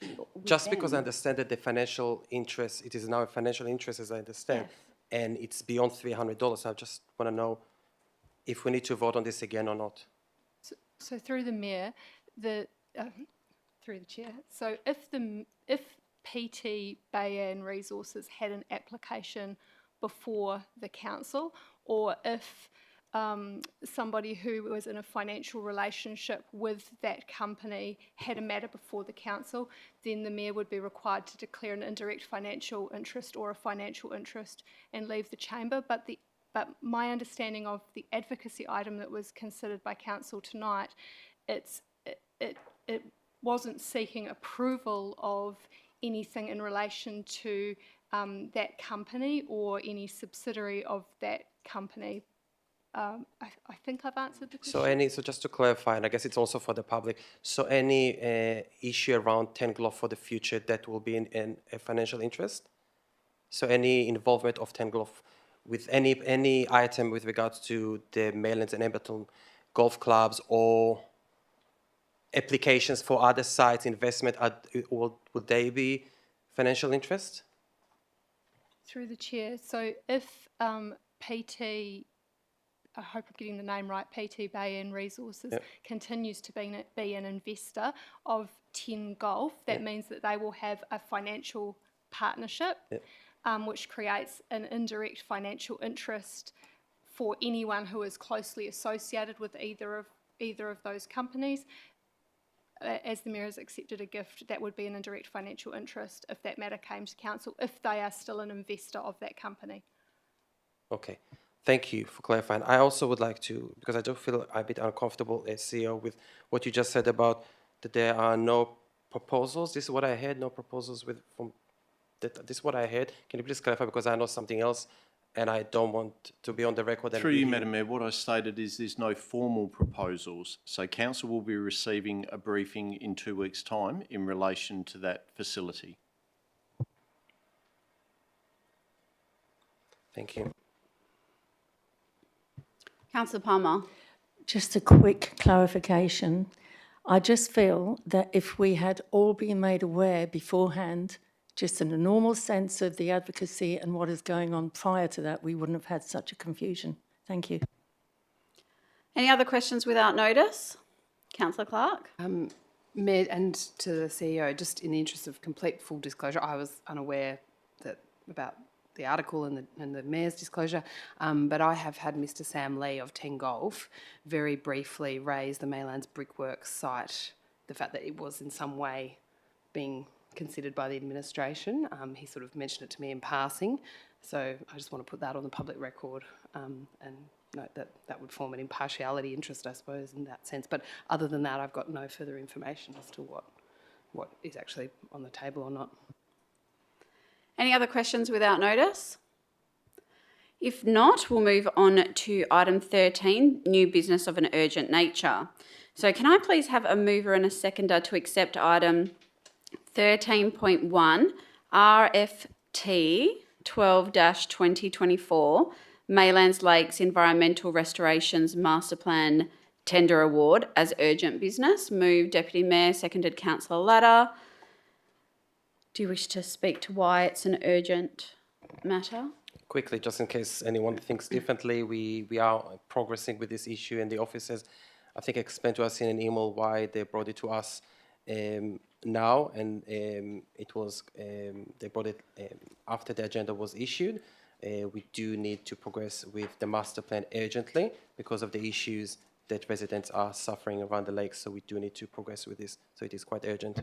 Just because I understand that the financial interest, it is now a financial interest, as I understand,
yes.
And it's beyond $300. I just want to know if we need to vote on this again or not.
So through the mayor, through the chair. So if PT Bayan Resources had an application before the council, or if somebody who was in a financial relationship with that company had a matter before the council, then the mayor would be required to declare an indirect financial interest or a financial interest and leave the chamber. But my understanding of the advocacy item that was considered by council tonight, it wasn't seeking approval of anything in relation to that company or any subsidiary of that company. I think I've answered the question.
So just to clarify, and I guess it's also for the public, so any issue around 10 Glove for the future, that will be in a financial interest? So any involvement of 10 Glove with any item with regards to the Maylands and Emberton golf clubs or applications for other sites, investment, would they be financial interest?
Through the chair. So if PT, I hope I'm getting the name right, PT Bayan Resources continues to be an investor of 10 Golf, that means that they will have a financial partnership, which creates an indirect financial interest for anyone who is closely associated with either of those companies. As the mayor has accepted a gift, that would be an indirect financial interest if that matter came to council, if they are still an investor of that company.
Okay, thank you for clarifying. I also would like to, because I do feel a bit uncomfortable as CEO with what you just said about that there are no proposals. This is what I heard, no proposals this is what I heard. Can you please clarify, because I know something else and I don't want to be on the record.
Through you, Madam Mayor, what I stated is there's no formal proposals. So council will be receiving a briefing in 2 weeks' time in relation to that facility.
Thank you.
Councillor Palmer.
Just a quick clarification. I just feel that if we had all been made aware beforehand, just in a normal sense of the advocacy and what is going on prior to that, we wouldn't have had such a confusion. Thank you.
Any other questions without notice? Councillor Clark.
Mayor, and to the CEO, just in the interest of complete full disclosure, I was unaware about the article and the Mayor's disclosure, but I have had Mr Sam Lee of 10 Golf very briefly raise the Maylands Brickworks site, the fact that it was in some way being considered by the administration. He sort of mentioned it to me in passing, so I just want to put that on the public record and note that that would form an impartiality interest, I suppose, in that sense. But other than that, I've got no further information as to what is actually on the table or not.
Any other questions without notice? If not, we'll move on to item 13, new business of an urgent nature. So can I please have a mover and a seconder to accept item 13.1 RFT 12-2024 Maylands Lakes Environmental Restorations Master Plan Tender Award as urgent business? Moved Deputy Mayor, seconded Councillor Latta. Do you wish to speak to why it's an urgent matter?
Quickly, just in case anyone thinks differently, we are progressing with this issue, and the office has, I think, explained to us in an email why they brought it to us now, and it was they brought it after the agenda was issued. We do need to progress with the master plan urgently because of the issues that residents are suffering around the lake, so we do need to progress with this, so it is quite urgent.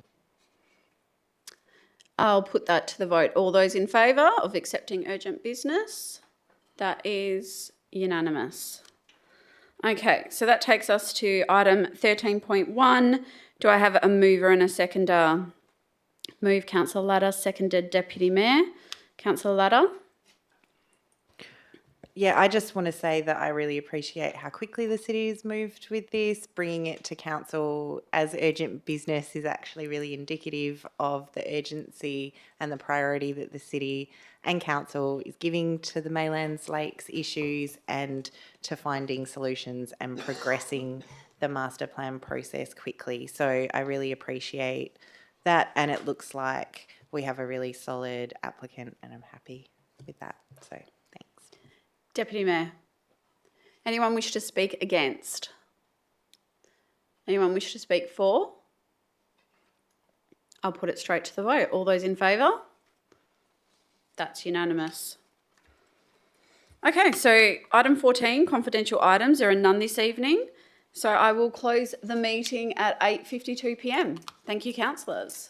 I'll put that to the vote. All those in favour of accepting urgent business? That is unanimous. Okay, so that takes us to item 13.1. Do I have a mover and a seconder? Move Councillor Latta, seconded Deputy Mayor. Councillor Latta.
Yeah, I just want to say that I really appreciate how quickly the city has moved with this. Bringing it to council as urgent business is actually really indicative of the urgency and the priority that the city and council is giving to the Maylands Lakes issues and to finding solutions and progressing the master plan process quickly. So I really appreciate that, and it looks like we have a really solid applicant, and I'm happy with that. So thanks.
Deputy Mayor. Anyone wish to speak against? Anyone wish to speak for? I'll put it straight to the vote. All those in favour? That's unanimous. Okay, so item 14, confidential items. There are none this evening. So I will close the meeting at 8:52 p.m. Thank you, councillors.